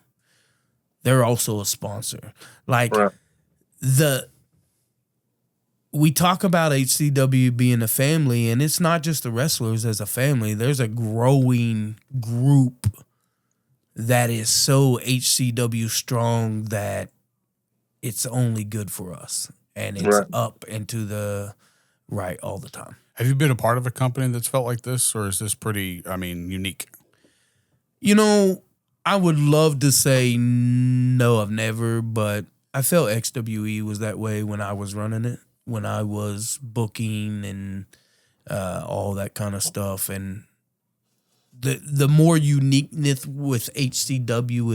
they're also a sponsor. Like we talk about HCW being a family, and it's not just the wrestlers as a family. There's a growing group that is so HCW strong that it's only good for us, and it's up and to the right all the time. Have you been a part of a company that's felt like this, or is this pretty, unique? I would love to say no, I've never, but I felt XWE was that way when I was running it, when I was booking and all that kind of stuff. And the more uniqueness with HCW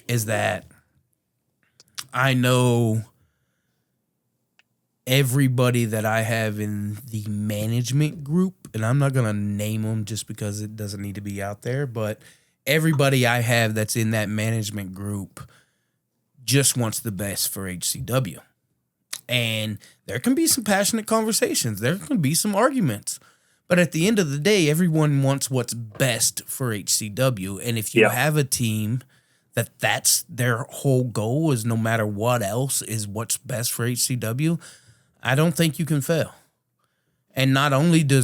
is that I know everybody that I have in the management group, and I'm not going to name them just because it doesn't need to be out there, but everybody I have that's in that management group just wants the best for HCW. And there can be some passionate conversations. There can be some arguments. But at the end of the day, everyone wants what's best for HCW. And if you have a team that's their whole goal is no matter what else is what's best for HCW, I don't think you can fail. And not only do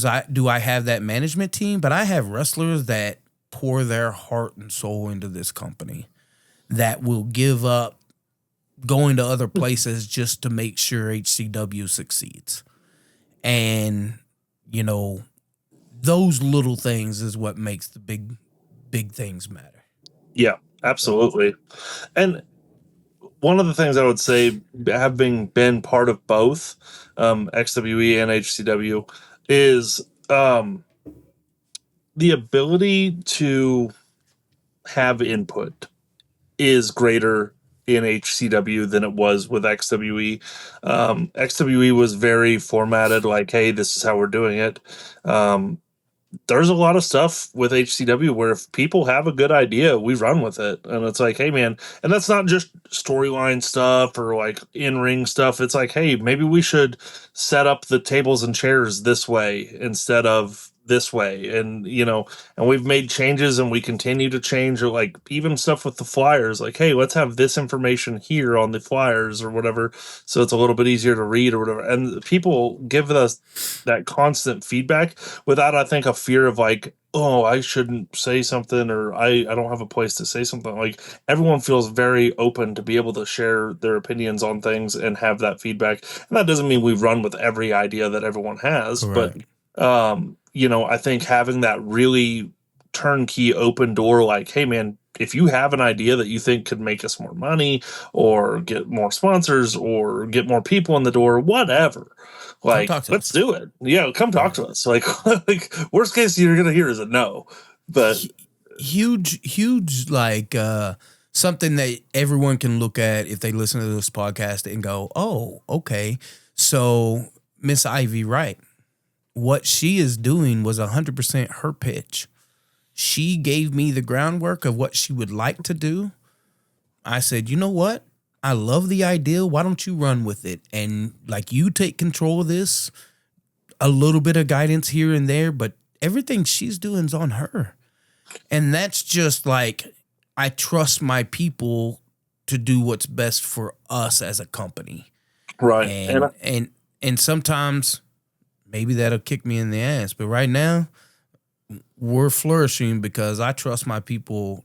I have that management team, but I have wrestlers that pour their heart and soul into this company that will give up going to other places just to make sure HCW succeeds. And, those little things is what makes the big things matter. Yeah, absolutely. And one of the things I would say, having been part of both XWE and HCW, is the ability to have input is greater in HCW than it was with XWE. XWE was very formatted, like, hey, this is how we're doing it. There's a lot of stuff with HCW where if people have a good idea, we run with it. And it's like, hey, man, and that's not just storyline stuff or like in-ring stuff. It's like, hey, maybe we should set up the tables and chairs this way instead of this way. And, and we've made changes and we continue to change, or like even stuff with the flyers, like, hey, let's have this information here on the flyers or whatever, so it's a little bit easier to read or whatever. And people give us that constant feedback without, I think, a fear of like, oh, I shouldn't say something, or I don't have a place to say something. Like, everyone feels very open to be able to share their opinions on things and have that feedback. And that doesn't mean we run with every idea that everyone has, Correct. but I think having that really turnkey open door, like, hey man, if you have an idea that you think could make us more money or get more sponsors or get more people in the door, whatever, like, talk to let's us. do it. Yeah, come talk to us. Like, like worst case you're gonna hear is a no, but Huge, like something that everyone can look at if they listen to this podcast and go, oh, okay. So Miss Ivy Wright, what she is doing was 100% her pitch. She gave me the groundwork of what she would like to do. I said, you know what? I love the idea. Why don't you run with it? And like, you take control of this, a little bit of guidance here and there, but everything she's doing is on her. And that's just like, I trust my people to do what's best for us as a company. right. And sometimes maybe that'll kick me in the ass. But right now, we're flourishing because I trust my people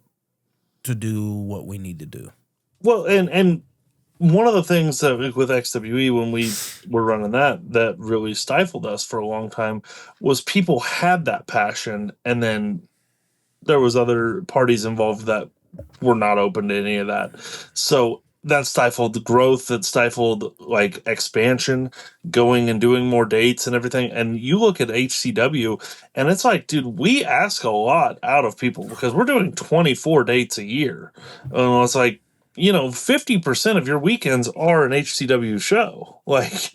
to do what we need to do. Well, and one of the things that with XWE when we were running that really stifled us for a long time was people had that passion, and then there was other parties involved that were not open to any of that. So that stifled the growth, that stifled like expansion, going and doing more dates and everything. And you look at HCW and it's like, dude, we ask a lot out of people because we're doing 24 dates a year. And it's like, 50% of your weekends are an HCW show, like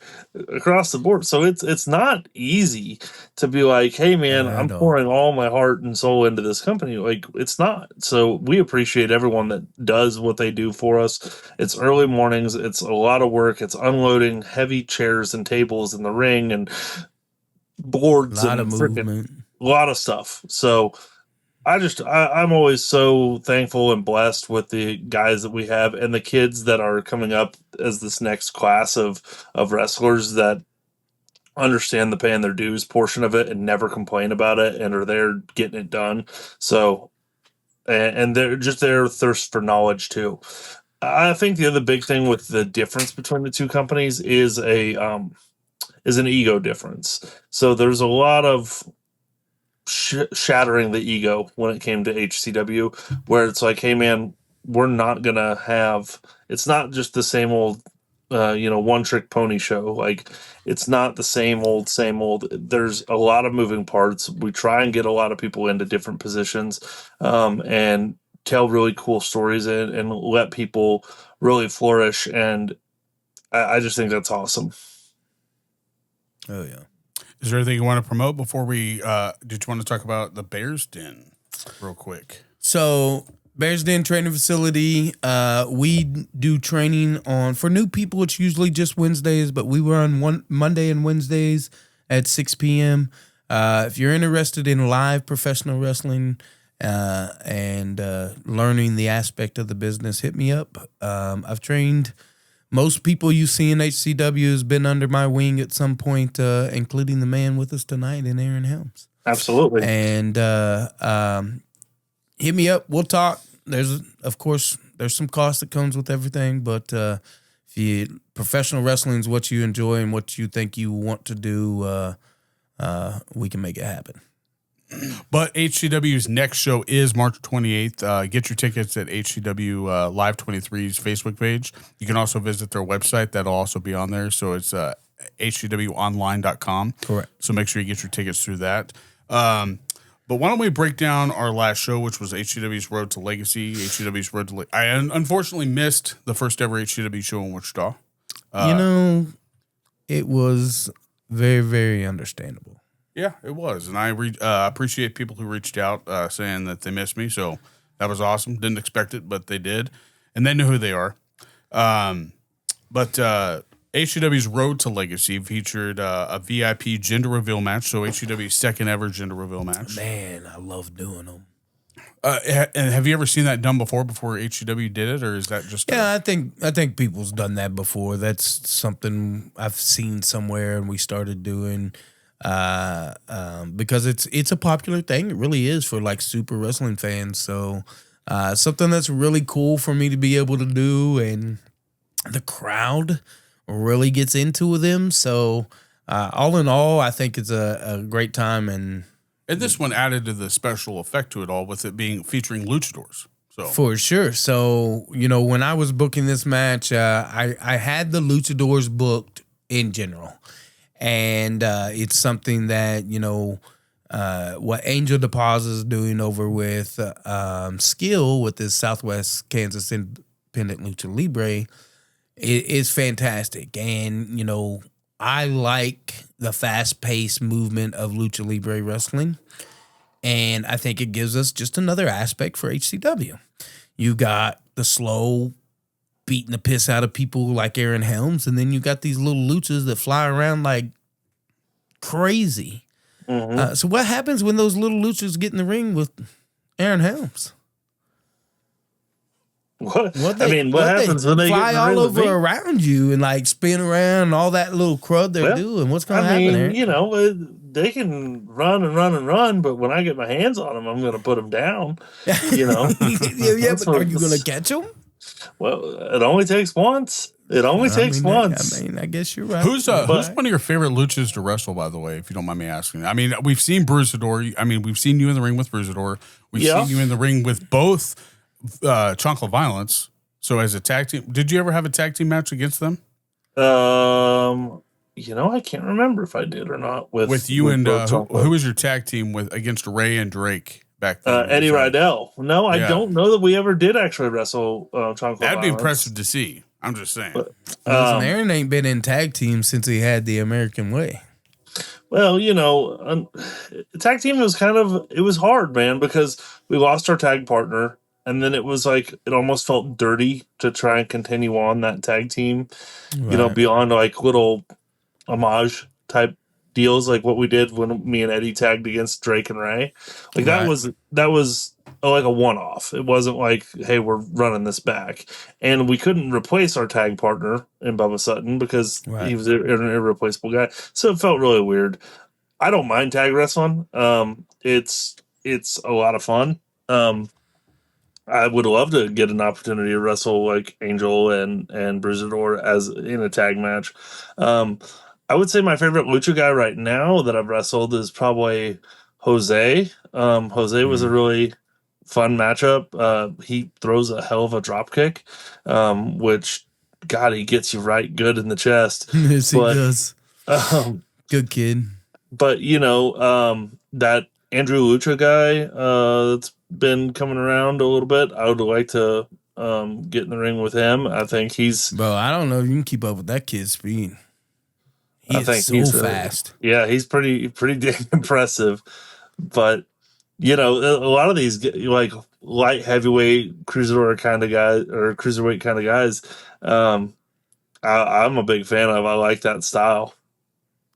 across the board. So it's not easy to be like, hey man, I'm pouring all my heart and soul into this company. Like, it's not. So we appreciate everyone that does what they do for us. It's early mornings. It's a lot of work. It's unloading heavy chairs and tables in the ring and boards and movement, a lot of stuff. So I'm always so thankful and blessed with the guys that we have and the kids that are coming up as this next class of wrestlers that understand the paying their dues portion of it and never complain about it and are there getting it done. So, and they're just their thirst for knowledge too. I think the other big thing with the difference between the two companies is an ego difference. So there's a lot of shattering the ego when it came to HCW, where it's like, hey man, we're not gonna have, it's not just the same old one trick pony show. Like, it's not the same old. There's a lot of moving parts. We try and get a lot of people into different positions and tell really cool stories and let people really flourish, and I just think that's awesome. Oh yeah. Is there anything you want to promote before we did you want to talk about the Bears Den real quick? So Bears Den training facility, we do training for new people. It's usually just Wednesdays, but we run Monday and Wednesdays at 6 p.m. If you're interested in live professional wrestling and learning the aspect of the business, hit me up. I've trained most people you see in HCW has been under my wing at some point, including the man with us tonight in Aaron Helms. Absolutely. And hit me up. We'll talk. There's some cost that comes with everything, but if professional wrestling is what you enjoy and what you think you want to do, we can make it happen. But HCW's next show is March 28th. Get your tickets at HCW Live 23's Facebook page. You can also visit their website. That'll also be on there. So it's hcwonline.com. Correct. So make sure you get your tickets through that. But why don't we break down our last show, which was HCW's Road to Legacy. HCW's Road to I unfortunately missed the first ever HCW show in Wichita. It was very, very understandable. Yeah, it was. And I appreciate people who reached out saying that they missed me. So that was awesome. Didn't expect it, but they did. And they know who they are. But HCW's Road to Legacy featured a VIP gender reveal match. So HCW's second ever gender reveal match. Man, I love doing them. And have you ever seen that done before HCW did it? Or is that just... Yeah, I think people's done that before. That's something I've seen somewhere and we started doing... because it's a popular thing. It really is for like super wrestling fans. So something that's really cool for me to be able to do, and the crowd really gets into them. So all in all, I think it's a great time. And this one added to the special effect to it all with it being featuring luchadors. So for sure. So, when I was booking this match, I had the luchadors booked in general. And it's something that, what Angel DePaz is doing over with Skill with this Southwest Kansas Independent Lucha Libre is fantastic. And, I like the fast-paced movement of Lucha Libre wrestling. And I think it gives us just another aspect for HCW. You got the slow beating the piss out of people like Aaron Helms, and then you got these little luchas that fly around like crazy. Mm-hmm. So what happens when those little luchas get in the ring with Aaron Helms? What happens when they fly get in the all ring over with me? around you and like spin around and all that little crud they're doing? What's going to happen there? They can run and run and run, but when I get my hands on them, I'm going to put them down. yeah, That's but are what- you going to catch them? Well, it only takes once. It only takes once. I guess you're right. Who's one of your favorite luchas to wrestle, by the way, if you don't mind me asking? I mean, we've seen Bruisador. I mean, we've seen you in the ring with Bruisador. We've seen you in the ring with both Chocolate Violence. So as a tag team, did you ever have a tag team match against them? I can't remember if I did or not. With you and both who was your tag team with against Ray and Drake back then? Eddie Rydell. No, I don't know that we ever did actually wrestle Chocolate That'd be Violence. impressive to see. I'm just saying. But, Listen, Aaron ain't been in tag team since he had the American Way. Well, tag team was it was hard, man, because we lost our tag partner. And then it was like, it almost felt dirty to try and continue on that tag team, Right. beyond like little homage type deals, like what we did when me and Eddie tagged against Drake and Ray. Like that was like a one-off. It wasn't like, hey, we're running this back. And we couldn't replace our tag partner in Bubba Sutton because he was an irreplaceable guy. So it felt really weird. I don't mind tag wrestling. It's a lot of fun. I would love to get an opportunity to wrestle like Angel and Bruisador as in a tag match. I would say my favorite lucha guy right now that I've wrestled is probably Jose. Jose was a really fun matchup. He throws a hell of a drop kick, which God, he gets you right good in the chest. Yes, he does. Good kid. But that Andrew Lucha guy that's been coming around a little bit, I would like to get in the ring with him. I think he's... Bro, I don't know if you can keep up with that kid's speed. He's so fast. Yeah, he's pretty dang impressive. But, a lot of these like light heavyweight cruiserweight kind of guys, I'm a big fan of. I like that style.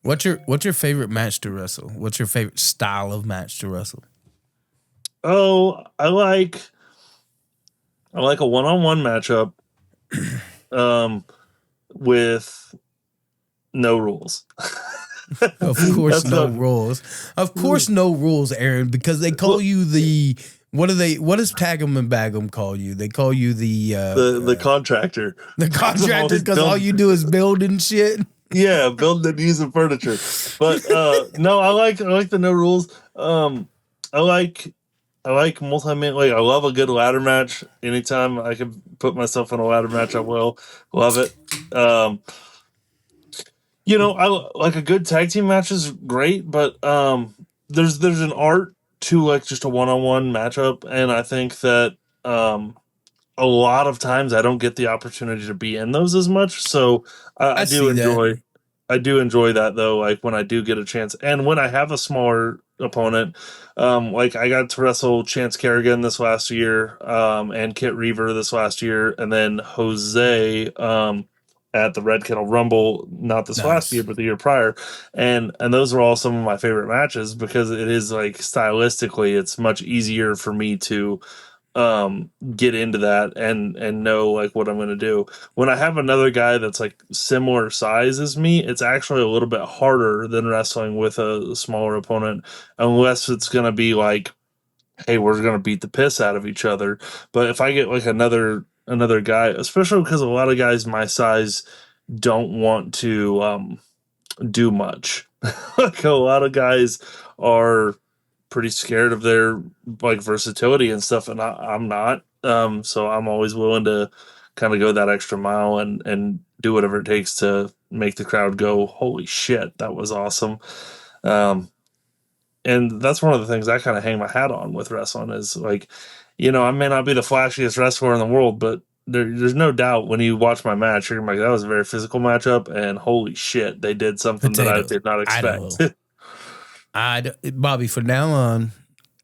What's your favorite match to wrestle? What's your favorite style of match to wrestle? Oh, I like a one-on-one matchup with no rules. Of course, no rules. Of course, no rules, Aaron, because they call you the what does Tag'em and Bag'em call you? They call you the contractor. The contractor, because all you do is build and shit. Yeah, building and using furniture. But no, I like the no rules. I like multi-man. Like I love a good ladder match. Anytime I can put myself in a ladder match, I will. Love it. I like a good tag team match is great, but there's an art to like just a one-on-one matchup, and I think that a lot of times I don't get the opportunity to be in those as much. So I do enjoy. That. I do enjoy that though. Like when I do get a chance, and when I have a smaller opponent, like I got to wrestle Chance Kerrigan this last year, and Kit Reaver this last year, and then Jose at the Red Kettle Rumble, not this last year, but the year prior, and those are all some of my favorite matches because it is like stylistically, it's much easier for me to get into that and know like what I'm going to do. When I have another guy that's like similar size as me, it's actually a little bit harder than wrestling with a smaller opponent, unless it's going to be like, hey, we're going to beat the piss out of each other. But if I get like another guy, especially because a lot of guys my size don't want to do much. Like a lot of guys are pretty scared of their like versatility and stuff, and I'm not. So I'm always willing to kind of go that extra mile and do whatever it takes to make the crowd go, holy shit, that was awesome. And that's one of the things I kind of hang my hat on with wrestling is like, I may not be the flashiest wrestler in the world, but there's no doubt when you watch my match, you're like, that was a very physical matchup, and holy shit, they did something that I did not expect. Bobby, from now on,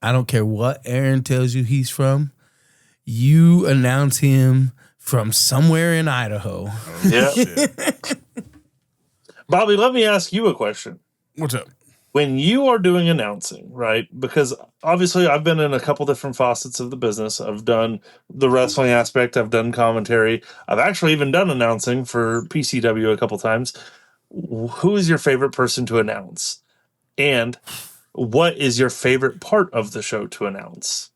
I don't care what Aaron tells you he's from. You announce him from somewhere in Idaho. Yeah. Bobby, let me ask you a question. What's up? When you are doing announcing, right? Because obviously I've been in a couple different facets of the business. I've done the wrestling aspect. I've done commentary. I've actually even done announcing for PCW a couple times. Who is your favorite person to announce? And what is your favorite part of the show to announce?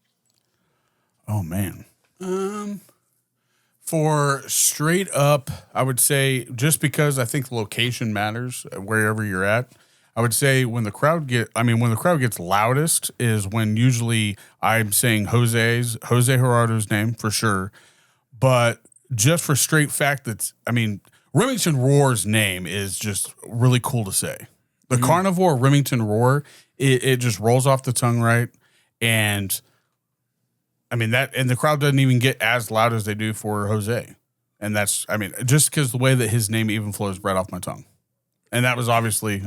Oh, man. For straight up, I would say just because I think location matters wherever you're at. I would say when the crowd gets loudest is when usually I'm saying Jose Gerardo's name for sure. But just for straight fact Remington Roar's name is just really cool to say. The Carnivore Remington Roar, it just rolls off the tongue right. And the crowd doesn't even get as loud as they do for Jose. And that's, just because the way that his name even flows right off my tongue. And that was obviously,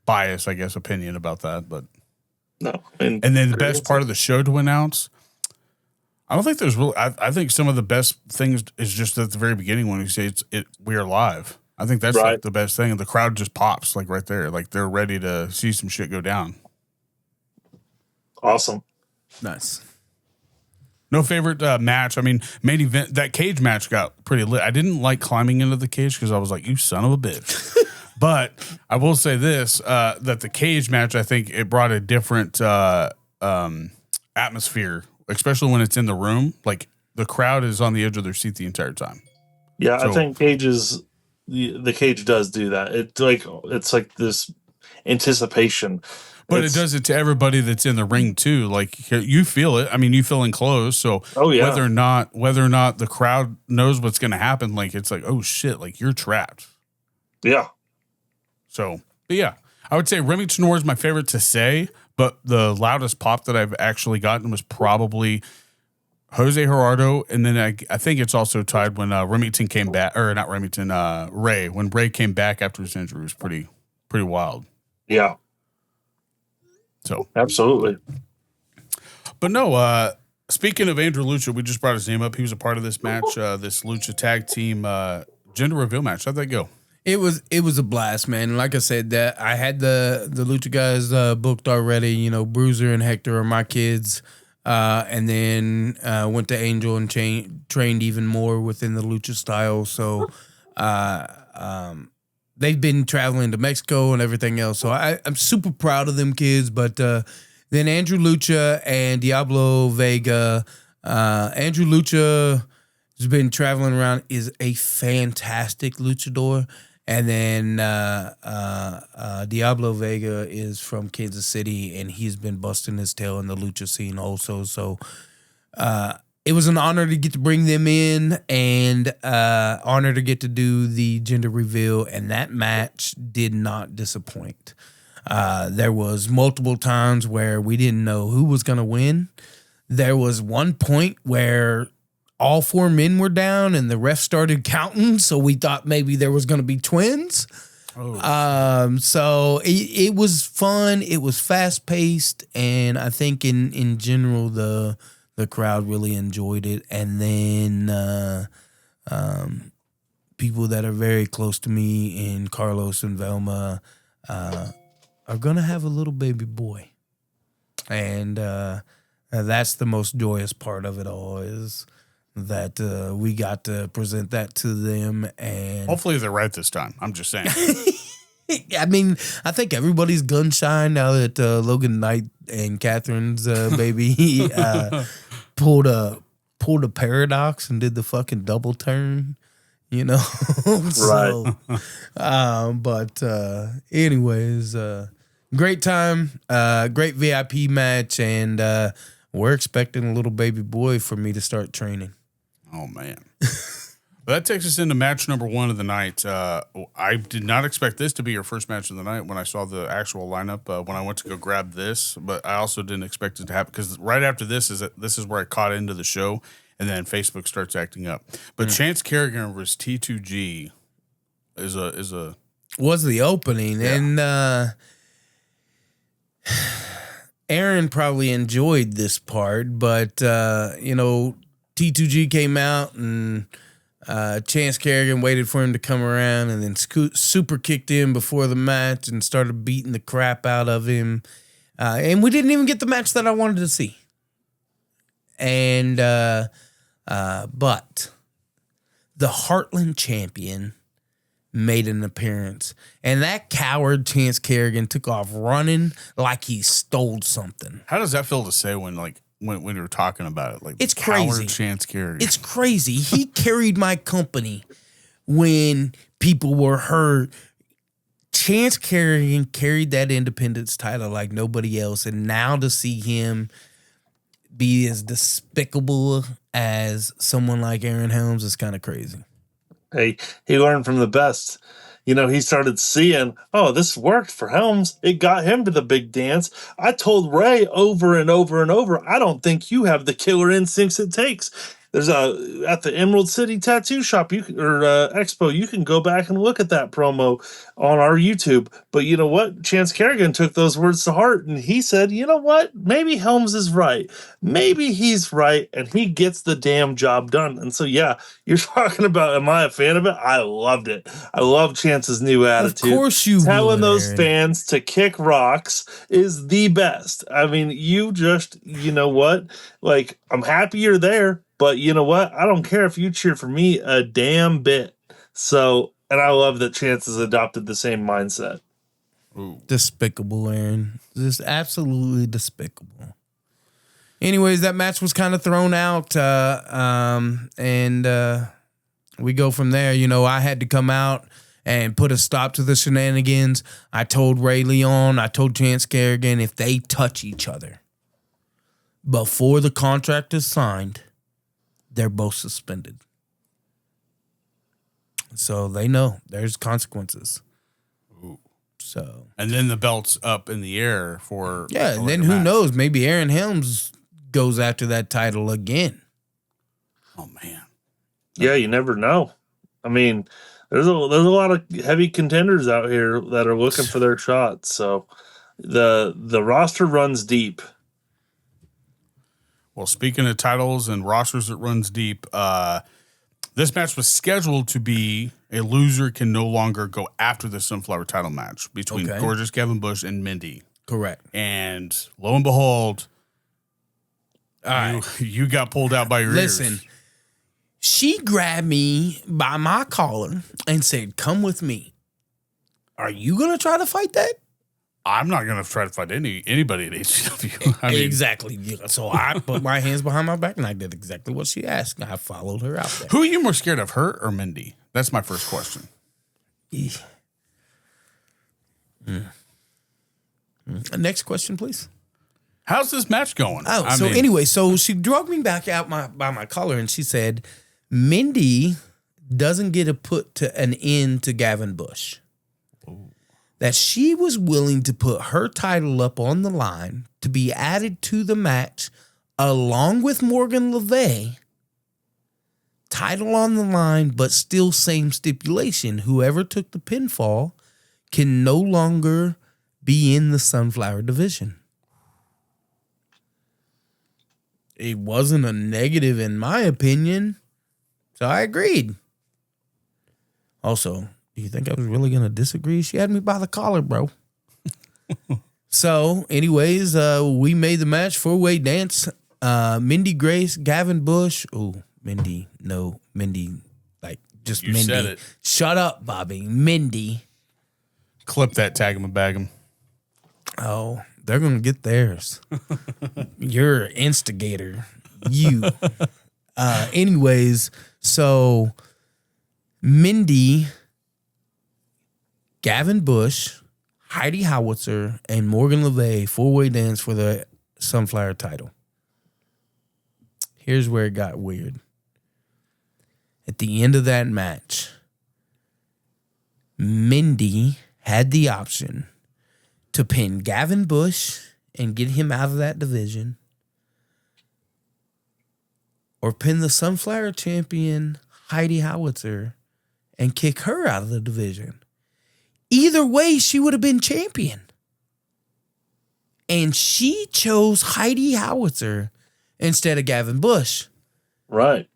bias, I guess, opinion about that, but no. And then the best part of the show to announce, I don't think there's really. I think some of the best things is just at the very beginning when you say we are live. I think that's like the best thing, and the crowd just pops like right there, like they're ready to see some shit go down. Awesome, nice. No favorite match. Main event, that cage match got pretty lit. I didn't like climbing into the cage because I was like, you son of a bitch. But I will say this, that the cage match, I think it brought a different atmosphere, especially when it's in the room. Like, the crowd is on the edge of their seat the entire time. Yeah, so, I think the cage does do that. It's like this anticipation. But it does it to everybody that's in the ring, too. Like, you feel it. You feel enclosed. So whether or not the crowd knows what's going to happen, like, it's like, oh, shit, like, you're trapped. Yeah. So, but yeah, I would say Remington Roar is my favorite to say, but the loudest pop that I've actually gotten was probably Jose Gerardo, and then I think it's also tied when Remington came back, or not Remington, Ray. When Ray came back after his injury, was pretty wild. Yeah. So absolutely. But no, speaking of Andrew Lucha, we just brought his name up. He was a part of this match, this Lucha Tag Team gender reveal match. How'd that go? It was a blast, man. Like I said, that I had the Lucha guys booked already. Bruiser and Hector are my kids, and then went to Angel and trained even more within the Lucha style. So they've been traveling to Mexico and everything else. So I'm super proud of them kids. But then Andrew Lucha and Diablo Vega. Andrew Lucha has been traveling around, is a fantastic luchador. And then Diablo Vega is from Kansas City, and he's been busting his tail in the lucha scene also. So it was an honor to get to bring them in, and honor to get to do the gender reveal. And that match did not disappoint. There was multiple times where we didn't know who was going to win. There was one point where all four men were down and the ref started counting, so we thought maybe there was going to be twins. So it was fun. It was fast paced, and I think in general the crowd really enjoyed it. And then people that are very close to me in Carlos and Velma are going to have a little baby boy, and that's the most joyous part of it all, is that we got to present that to them. And hopefully they're right this time. I'm just saying. I think everybody's gun shy now that Logan Knight and Catherine's baby pulled a paradox and did the fucking double turn you know. Right. Anyways, great time, great VIP match, and we're expecting a little baby boy for me to start training. Oh, man. Well, that takes us into match number 1 of the night. I did not expect this to be your first match of the night when I saw the actual lineup when I went to go grab this, but I also didn't expect it to happen because right after this is where I caught into the show, and then Facebook starts acting up. But Chance Kerrigan versus T2G is a was the opening, and Aaron probably enjoyed this part, but T2G came out and Chance Kerrigan waited for him to come around and then super kicked him before the match and started beating the crap out of him. And we didn't even get the match that I wanted to see. And but the Heartland champion made an appearance, and that coward Chance Kerrigan took off running like he stole something. How does that feel to say when we were talking about it? Like, it's coward crazy. Chance Kerrigan. It's crazy. He carried my company when people were hurt. Chance Kerrigan carried that independence title like nobody else, and now to see him be as despicable as someone like Aaron Helms is kind of crazy. Hey, he learned from the best. He started seeing, oh, this worked for Helms. It got him to the big dance. I told Ray over and over and over, I don't think you have the killer instincts it takes. There's at the Emerald City Tattoo Shop, Expo, you can go back and look at that promo on our YouTube. But you know what? Chance Kerrigan took those words to heart, and he said, you know what? Maybe Helms is right. Maybe he's right, and he gets the damn job done. And so, yeah, you're talking about, am I a fan of it? I loved it. I love Chance's new attitude. Of course you Telling would, those Aaron. fans to kick rocks is the best. I mean, you know what? Like, I'm happy you're there. But you know what? I don't care if you cheer for me a damn bit. So, and I love that Chance has adopted the same mindset. Ooh. Despicable, Aaron. Just absolutely despicable. Anyways, that match was kind of thrown out, and we go from there. I had to come out and put a stop to the shenanigans. I told Ray Leon, I told Chance Kerrigan, if they touch each other before the contract is signed, they're both suspended. So they know there's consequences. Ooh. So, and then the belt's up in the air for and then who match. knows? Maybe Aaron Helms goes after that title again. Oh man. Yeah, you never know. I mean, there's a lot of heavy contenders out here that are looking for their shots. So the roster runs deep. Well, speaking of titles and rosters that runs deep, this match was scheduled to be a loser can no longer go after the Sunflower title match between Gorgeous Gavin Bush and Mindy. Correct. And lo and behold, you got pulled out by your ears. Listen, she grabbed me by my collar and said, "Come with me." Are you going to try to fight that? I'm not going to try to fight anybody at HCW. I mean, Exactly. So I put my hands behind my back and I did exactly what she asked. I followed her out there. who are you more scared of, her or Mindy? That's my first question. Next question, please. How's this match going? Anyway, so she drug me back out by my collar and she said, Mindy doesn't get to put an end to Gavin Bush. That she was willing to put her title up on the line to be added to the match along with Morgan LeVay. Title on the line, but still same stipulation. Whoever took the pinfall can no longer be in the Sunflower division. It wasn't a negative in my opinion, so I agreed. Also, do you think I was really going to disagree? She had me by the collar, bro. So, anyways, we made the match, 4-way dance. Mindy Grace, Gavin Bush. Oh, Mindy. No, Mindy. Like, just You Mindy. said it. Shut up, Bobby. Mindy. Clip that, tag 'em and bag 'em. Oh, they're going to get theirs. You're an instigator. You. Anyways, so Mindy, Gavin Bush, Heidi Howitzer, and Morgan LeVay 4-way dance for the Sunflower title. Here's where it got weird. At the end of that match, Mindy had the option to pin Gavin Bush and get him out of that division, or pin the Sunflower champion Heidi Howitzer and kick her out of the division. Either way, she would have been champion. And she chose Heidi Howitzer instead of Gavin Bush. Right.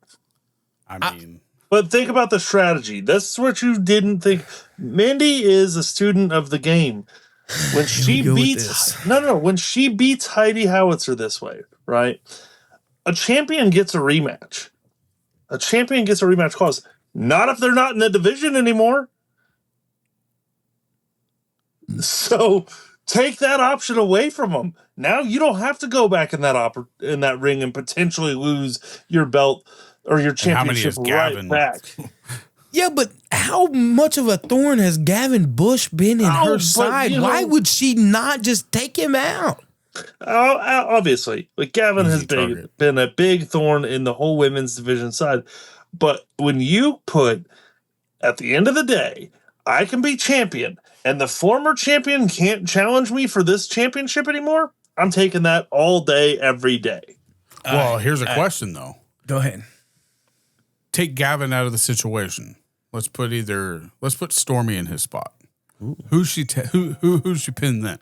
I mean, but think about the strategy. That's what you didn't think. Mindy is a student of the game. When she beats when she beats Heidi Howitzer this way, right? A champion gets a rematch. A champion gets a rematch clause. Not if they're not in the division anymore. So take that option away from them. Now you don't have to go back in that ring and potentially lose your belt or your championship right back. Yeah, but how much of a thorn has Gavin Bush been in her side? Why would she not just take him out? Obviously, but Gavin has been a big thorn in the whole women's division side. But when you put, at the end of the day, I can be champion, and the former champion can't challenge me for this championship anymore, I'm taking that all day, every day. Well, here's a question, though. Go ahead. Take Gavin out of the situation. Let's put Stormy in his spot. Ooh. Who's she pinned then?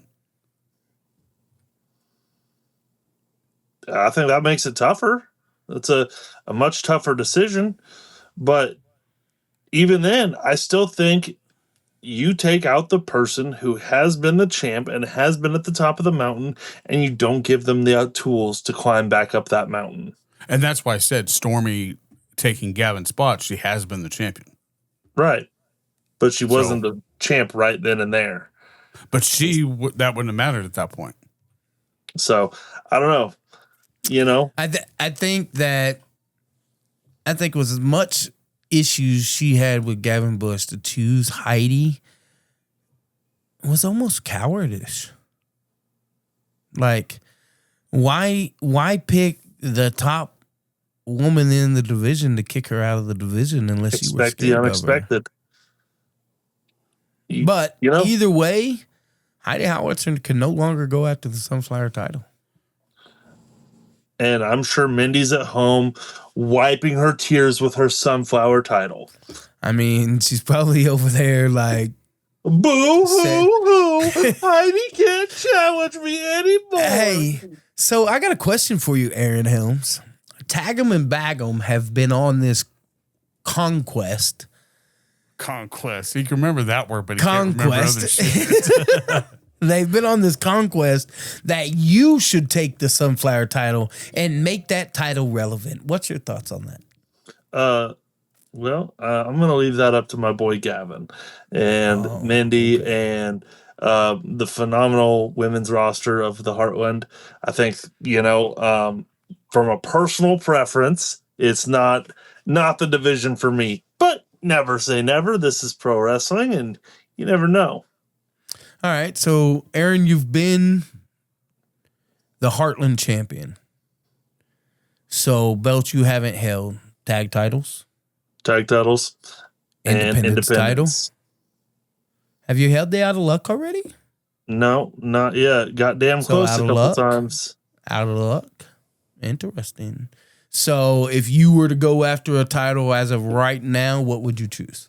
I think that makes it tougher. It's a much tougher decision. But even then, I still think you take out the person who has been the champ and has been at the top of the mountain, and you don't give them the tools to climb back up that mountain. And that's why I said Stormy taking Gavin's spot. She has been the champion. Right. But she wasn't the champ right then and there. But that wouldn't have mattered at that point. So, I don't know. I think with as much issues she had with Gavin Bush, to choose Heidi was almost cowardice. Like, why pick the top woman in the division to kick her out of the division unless you were scared the unexpected. But either way, Heidi Howitzer can no longer go after the Sunflower title. And I'm sure Mindy's at home wiping her tears with her Sunflower title. I mean, she's probably over there like, boo-hoo-hoo, Heidi can't challenge me anymore. Hey, so I got a question for you, Aaron Helms. Tag'em and Bag'em have been on this conquest. Conquest. You can remember that word, but you can't remember other shit. They've been on this conquest that you should take the Sunflower title and make that title relevant. What's your thoughts on that? Well, I'm going to leave that up to my boy Gavin and Mindy and the phenomenal women's roster of the Heartland. I think, from a personal preference, it's not the division for me. But never say never. This is pro wrestling, and you never know. All right, so Aaron, you've been the Heartland champion. So belts you haven't held, tag titles, independence title. Have you held the Out of Luck already? No, not yet. Got damn close a couple times. Out of Luck, interesting. So if you were to go after a title as of right now, what would you choose?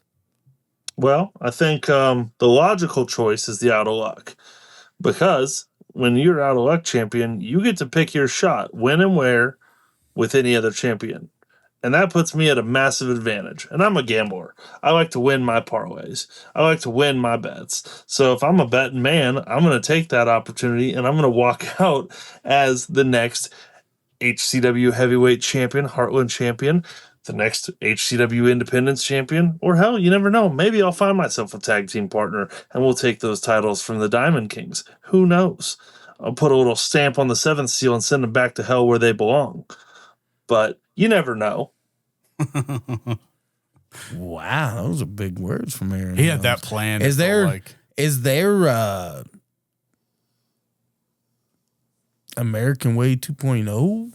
Well, I think the logical choice is the Out of Luck, because when you're Out of Luck champion, you get to pick your shot when and where with any other champion. And that puts me at a massive advantage. And I'm a gambler. I like to win my parlays. I like to win my bets. So if I'm a betting man, I'm going to take that opportunity and I'm going to walk out as the next HCW heavyweight champion, Heartland champion, the next HCW Independence champion, or hell, you never know. Maybe I'll find myself a tag team partner and we'll take those titles from the Diamond Kings. Who knows? I'll put a little stamp on the 7th seal and send them back to hell where they belong. But you never know. Wow, those are big words from Aaron. He had Helms. that plan. Is there American Way 2.0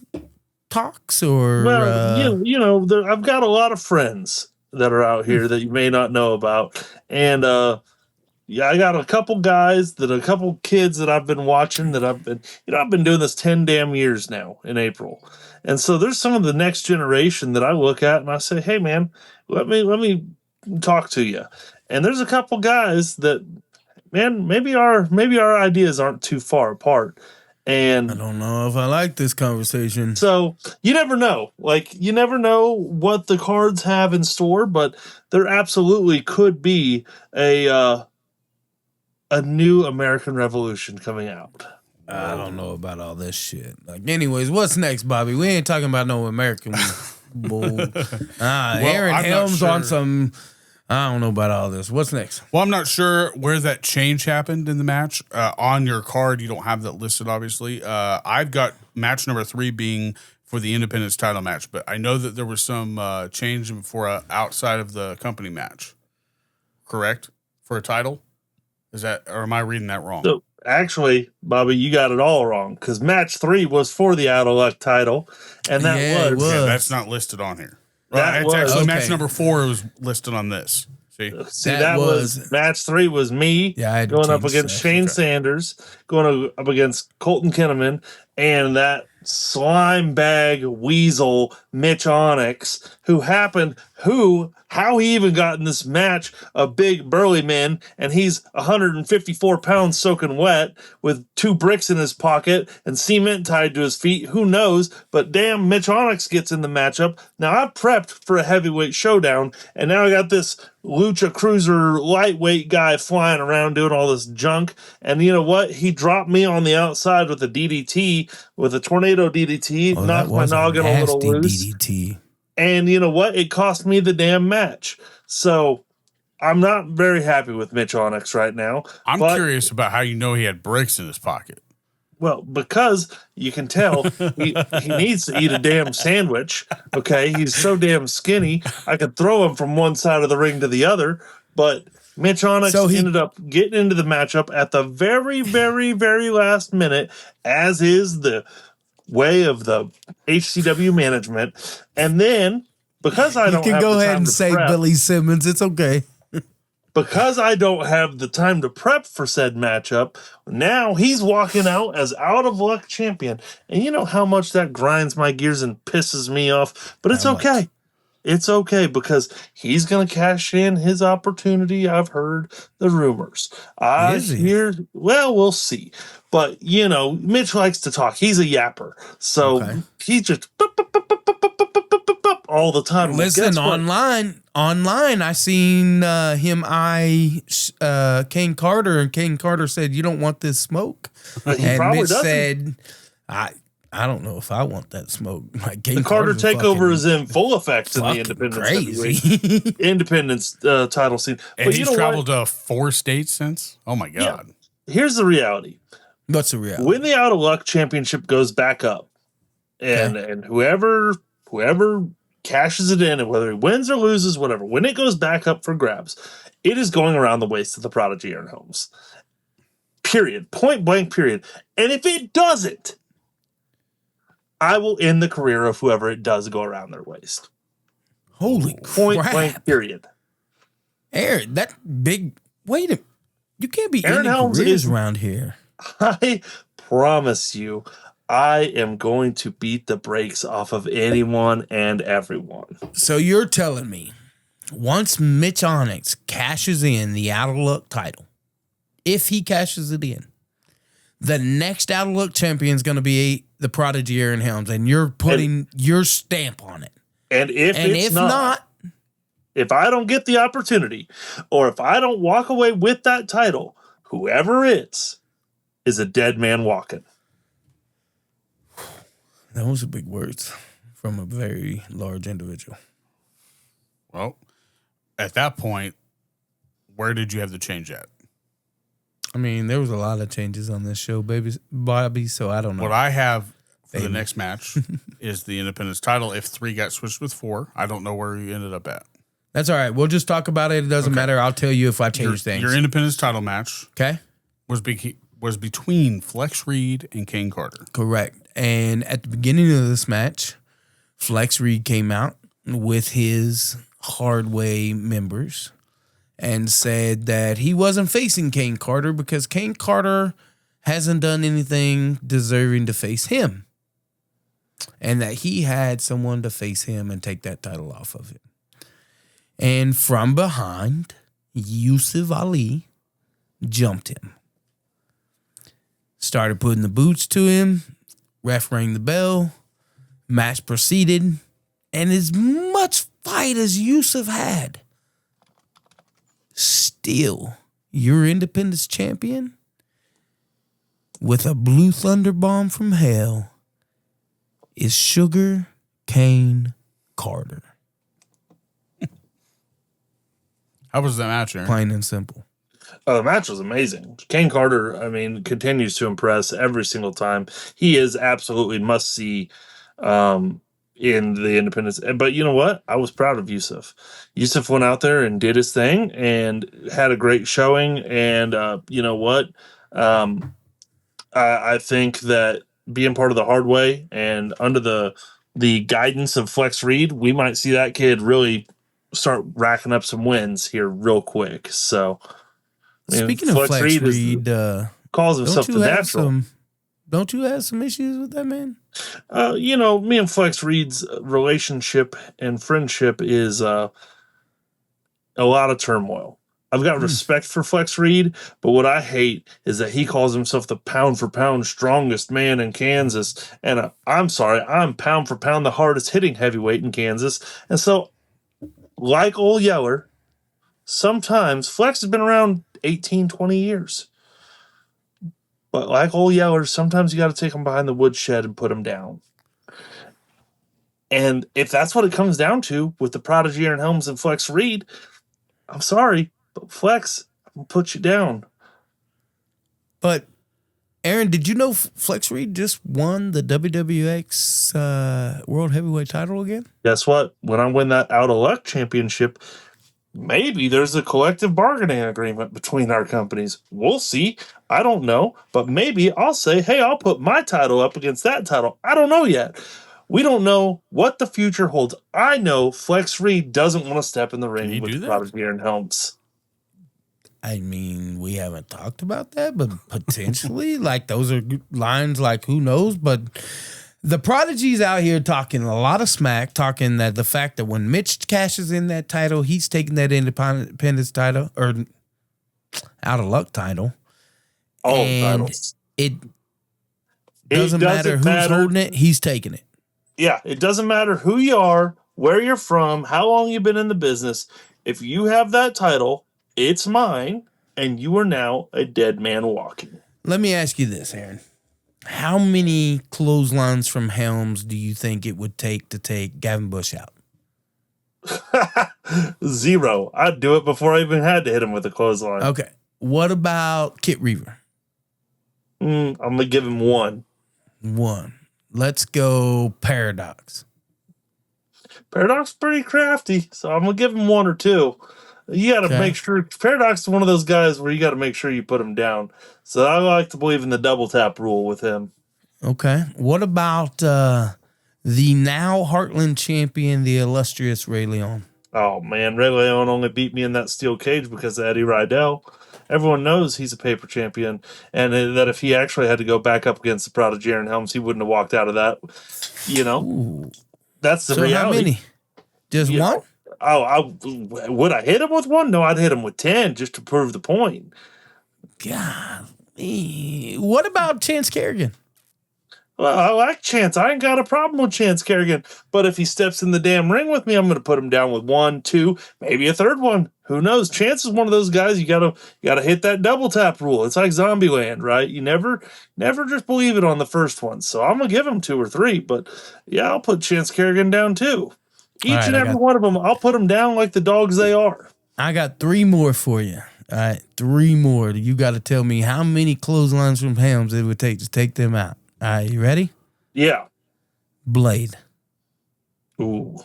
talks or? Well, I've got a lot of friends that are out here that you may not know about, and I got a couple kids that I've been watching that I've been doing this 10 damn years now in April, and so there's some of the next generation that I look at and I say, hey man, let me talk to you, and there's a couple guys that, man, maybe our ideas aren't too far apart. And I don't know if I like this conversation. So you never know. You never know what the cards have in store, but there absolutely could be a new American Revolution coming out. I don't know about all this shit. Anyways, what's next, Bobby? We ain't talking about no American bull. Aaron Helms on some. I don't know about all this. What's next? Well, I'm not sure where that change happened in the match. On your card, you don't have that listed, obviously. I've got match number 3 being for the Independence title match, but I know that there was some change for outside of the company match. Correct? For a title? Is that, or am I reading that wrong? So, actually, Bobby, you got it all wrong, because match 3 was for the Out of Luck title, and that was. Yeah, that's not listed on here. It's actually match number 4 was listed on this. See, that was match 3 was me going up against Shane Sanders, going up against Colton Kinnaman, and that slime bag weasel Mitch Onyx, how he even got in this match, a big burly man, and he's 154 pounds soaking wet with 2 bricks in his pocket and cement tied to his feet. Who knows? But damn, Mitch Onyx gets in the matchup. Now I prepped for a heavyweight showdown, and now I got this Lucha Cruiser lightweight guy flying around doing all this junk. And you know what? He dropped me on the outside with a DDT, with a tornado DDT, knocked my noggin a little loose. DDT. And you know what? It cost me the damn match. So I'm not very happy with Mitch Onyx right now. I'm curious about how you know he had bricks in his pocket. Well, because you can tell he needs to eat a damn sandwich. Okay, he's so damn skinny. I could throw him from one side of the ring to the other, but Mitch Onyx ended up getting into the matchup at the very, very, very last minute, as is the way of the HCW management. And then, because I don't have go the ahead time and to say prep, Billy Simmons. It's okay. because I don't have the time to prep for said matchup, now he's walking out as Out of Luck champion. And you know how much that grinds my gears and pisses me off, but it's okay. It's okay, because he's going to cash in his opportunity. I've heard the rumors. We'll see. But, Mitch likes to talk. He's a yapper. So he just all the time. Listen, online, I seen him Kane Carter, and Kane Carter said, "You don't want this smoke." And Mitch said, I don't know if I want that smoke. The Carter takeover is in full effect in the Independence title scene. And he's traveled to 4 states since? Oh, my God. Yeah. Here's the reality. What's the reality? When the Out of Luck Championship goes back up, and whoever cashes it in, and whether he wins or loses, whatever, when it goes back up for grabs, it is going around the waist of the Prodigy Aaron Helms. Period. Point blank, period. And if it doesn't, I will end the career of whoever it does go around their waist. Holy Point crap. blank, period. Aaron, that big... Wait a... You can't be Aaron Helms careers around here. I promise you, I am going to beat the brakes off of anyone and everyone. So you're telling me, once Mitch Onyx cashes in the Out of Luck title, if he cashes it in, the next Out of Luck champion is going to be the Prodigy Aaron Helms, and you're putting your stamp on it. And if not, if I don't get the opportunity, or if I don't walk away with that title, whoever is a dead man walking. Those are big words from a very large individual. Well, at that point, where did you have the change at? I mean, there was a lot of changes on this show, Bobby, so I don't know. What I have for the next match is the Independence title. If 3 got switched with 4, I don't know where you ended up at. That's all right. We'll just talk about it. It doesn't matter. I'll tell you if I change things. Your Independence title match Okay. was between Flex Reed and Kane Carter. Correct. And at the beginning of this match, Flex Reed came out with his Hardway members and said that he wasn't facing Kane Carter because Kane Carter hasn't done anything deserving to face him. And that he had someone to face him and take that title off of him. And from behind, Yusuf Ali jumped him. Started putting the boots to him. Ref rang the bell. Match proceeded. And as much fight as Yusuf had, still, your Independence champion with a blue thunder bomb from hell is Sugar Cane Carter. How was that match, Aaron? Plain and simple. The match was amazing. Kane Carter, I mean, continues to impress every single time. He is absolutely must see in the Independence. But you know what? I was proud of Yusuf. Yusuf went out there and did his thing and had a great showing. And you know what? I think that being part of the hard way and under the guidance of Flex Reed, we might see that kid really start racking up some wins here real quick. So, speaking of Flex Reed, calls himself the natural. Don't you have some issues with that man? You know, me and Flex Reed's relationship and friendship is a lot of turmoil. I've got respect for Flex Reed, but what I hate is that he calls himself the pound for pound strongest man in Kansas. And I'm sorry, I'm pound for pound the hardest hitting heavyweight in Kansas. And so, like old Yeller, sometimes Flex has been around 18, 20 years. But like old Yeller, sometimes you got to take him behind the woodshed and put him down. And if that's what it comes down to with the Prodigy and Helms and Flex Reed, I'm sorry, but Flex, will put you down. But Aaron, did you know Flex Reed just won the WWX World Heavyweight title again? Guess what? When I win that Out of Luck championship, maybe there's a collective bargaining agreement between our companies. We'll see. I don't know. But maybe I'll say, hey, I'll put my title up against that title. I don't know yet. We don't know what the future holds. I know Flex Reed doesn't want to step in the ring with Prodigy and Helms. I mean, we haven't talked about that, but potentially, like, those are lines like, who knows? But the Prodigy's out here talking a lot of smack, talking that the fact that when Mitch cashes in that title, he's taking that Independence title or Out of Luck title. All and titles. It doesn't matter who's holding it, he's taking it. Yeah, it doesn't matter who you are, where you're from, how long you've been in the business. If you have that title, it's mine, and you are now a dead man walking. Let me ask you this, Aaron. How many clotheslines from Helms do you think it would take to take Gavin Bush out? 0. I'd do it before I even had to hit him with a clothesline. Okay. What about Kit Reaver? I'm going to give him 1. 1. Let's go Paradox. Paradox is pretty crafty, so I'm going to give him 1 or 2. You got to make sure. Paradox is one of those guys where you got to make sure you put him down. So I like to believe in the double tap rule with him. Okay. What about the now Heartland champion, the illustrious Ray Leon? Oh, man. Ray Leon only beat me in that steel cage because of Eddie Rydell. Everyone knows he's a paper champion, and that if he actually had to go back up against the Prodigy Aaron Helms, he wouldn't have walked out of that. You know, Ooh. That's the reality. How many? Just one? Know, would I hit him with 1? No, I'd hit him with 10 just to prove the point. Golly. What about Chance Kerrigan? Well, I like Chance. I ain't got a problem with Chance Kerrigan. But if he steps in the damn ring with me, I'm going to put him down with 1, 2, maybe a third one. Who knows? Chance is one of those guys you gotta hit that double tap rule. It's like Zombieland, right? You never just believe it on the first one. So I'm gonna give him 2 or 3, but yeah, I'll put Chance Kerrigan down too. Each and every one of them, I'll put them down like the dogs they are. I got 3 more for you. All right, 3 more. You got to tell me how many clotheslines from Helms it would take to take them out. All right, you ready? Yeah. Blade. Ooh,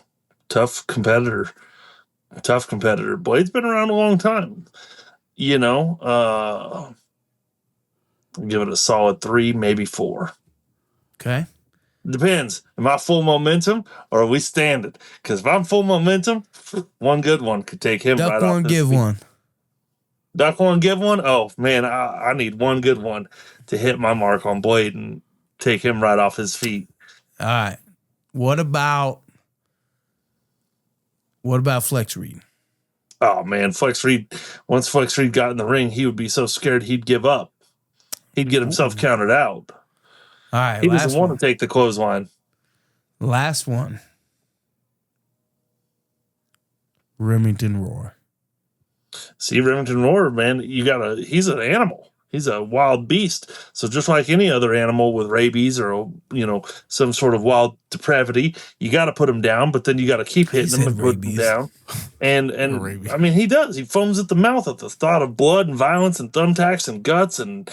tough competitor. Tough competitor. Blade's been around a long time. You know, I'll give it a solid 3, maybe 4. Okay. Depends. Am I full momentum or are we standing? Because if I'm full momentum, one good one could take him Duck right one, off his give feet. one. Duck one, give one? Oh, man, I need one good one to hit my mark on Blade and take him right off his feet. All right. What about Flex Reed? Oh, man, Flex Reed, once Flex Reed got in the ring, he would be so scared he'd give up. He'd get himself counted out. All right. He doesn't want to take the clothesline. Last one. Remington Roar. See, Remington Roar, man, he's an animal. He's a wild beast. So just like any other animal with rabies or, you know, some sort of wild depravity, you got to put him down, but then you got to keep hitting him and put him down. And I mean, he does. He foams at the mouth at the thought of blood and violence and thumbtacks and guts and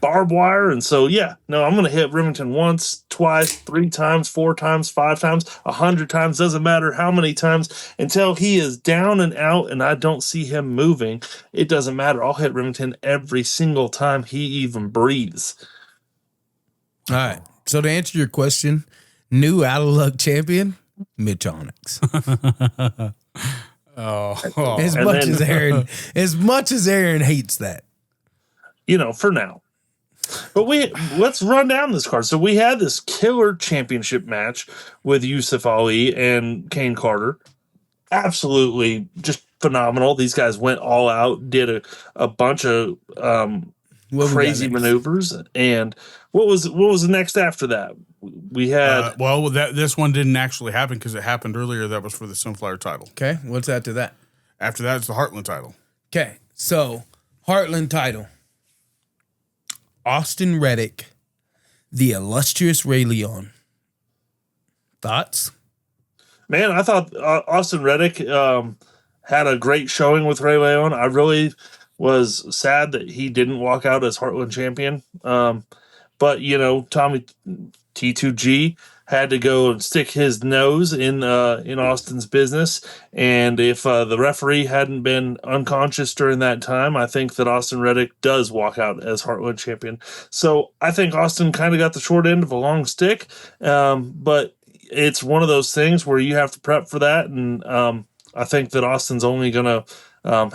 barbed wire. And so, yeah, no, I'm going to hit Remington once, twice, 3 times, 4 times, 5 times, 100 times, doesn't matter how many times, until he is down and out and I don't see him moving. It doesn't matter. I'll hit Remington every single time he even breathes. All right. So to answer your question, new out of luck champion, Mitch Onyx. As much as Aaron hates that. You know, for now. But let's run down this card. So we had this killer championship match with Yusuf Ali and Kane Carter. Absolutely just phenomenal. These guys went all out, did a bunch of crazy maneuvers. And what was next after that? We had this one didn't actually happen because it happened earlier. That was for the Sunflower title. Okay, what's after that? After that, it's the Heartland title. Okay, so Heartland title. Austin Reddick, the illustrious Ray Leon. Thoughts? Man, I thought Austin Reddick had a great showing with Ray Leon. I really was sad that he didn't walk out as Heartland champion. But, you know, Tommy T2G had to go and stick his nose in Austin's business. And if the referee hadn't been unconscious during that time, I think that Austin Reddick does walk out as Heartland champion. So I think Austin kind of got the short end of a long stick. But it's one of those things where you have to prep for that. And I think that Austin's only going to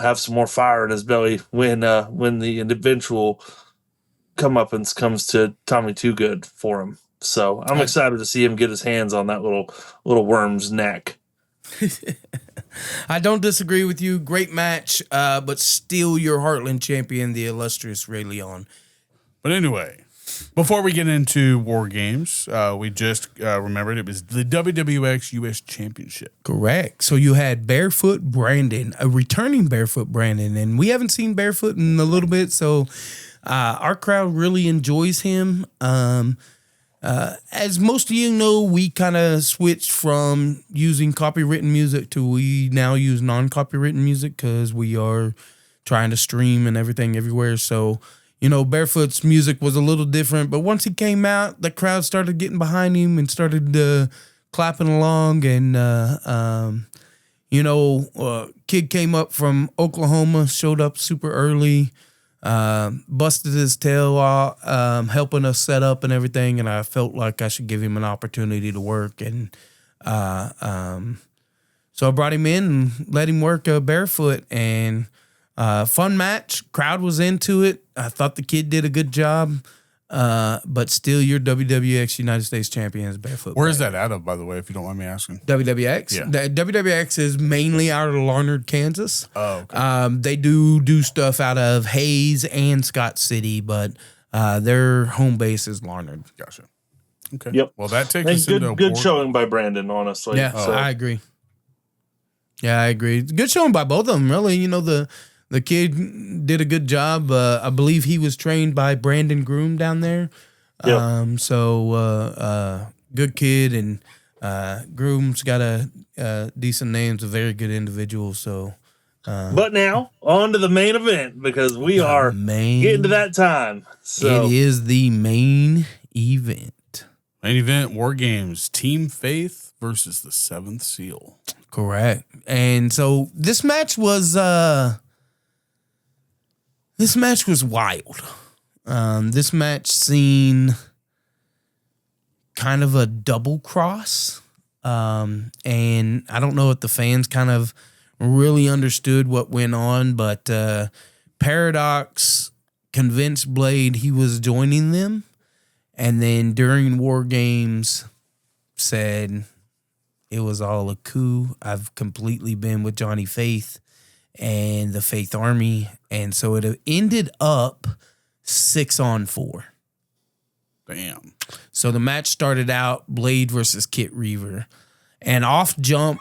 have some more fire in his belly when the eventual comeuppance comes to Tommy Too Good for him. So I'm excited to see him get his hands on that little worm's neck. I don't disagree with you. Great match, but still your Heartland champion, the illustrious Ray Leon. But anyway, before we get into War Games, we just remembered it was the WWX US Championship. Correct. So you had Barefoot Brandon, a returning Barefoot Brandon, and we haven't seen Barefoot in a little bit, so our crowd really enjoys him. As most of you know, we kind of switched from using copywritten music to we now use non-copywritten music because we are trying to stream and everything everywhere. So, you know, Barefoot's music was a little different, but once he came out, the crowd started getting behind him and started clapping along. And, kid came up from Oklahoma, showed up super early. Busted his tail out, helping us set up and everything, and I felt like I should give him an opportunity to work, and so I brought him in and let him work Barefoot, and fun match. Crowd was into it. I thought the kid did a good job, but still your WWX United States champion is Barefoot. Where is that out of, by the way, if you don't mind me asking? WWX? Yeah. The WWX is mainly out of Larned, Kansas. Oh, okay. They do stuff out of Hayes and Scott City, but their home base is Larned. Gotcha. Okay. Yep. Well, that takes us into good showing by Brandon, honestly. Yeah, I agree. Yeah, I agree. Good showing by both of them, really. You know, the kid did a good job. I believe he was trained by Brandon Groom down there. Yep. Good kid, and Groom's got a decent name. It's a very good individual. So, but now on to the main event because we are getting to that time. So it is the main event. Main event, War Games, Team Faith versus the Seventh Seal. Correct. And so this match was wild. This match seen kind of a double cross. And I don't know if the fans kind of really understood what went on, but Paradox convinced Blade he was joining them. And then during War Games said it was all a coup. I've completely been with Johnny Faith and the Faith Army. And so it ended up 6-on-4. Bam. So the match started out Blade versus Kit Reaver. And off jump,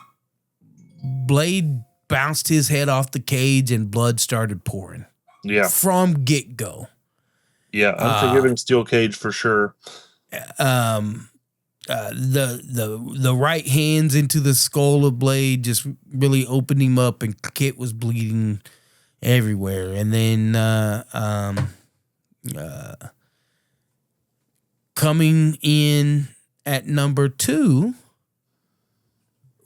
Blade bounced his head off the cage and blood started pouring. Yeah. From get-go. Yeah, unforgiving steel cage for sure. The right hands into the skull of Blade just really opened him up, and Kit was bleeding everywhere. And then coming in at number 2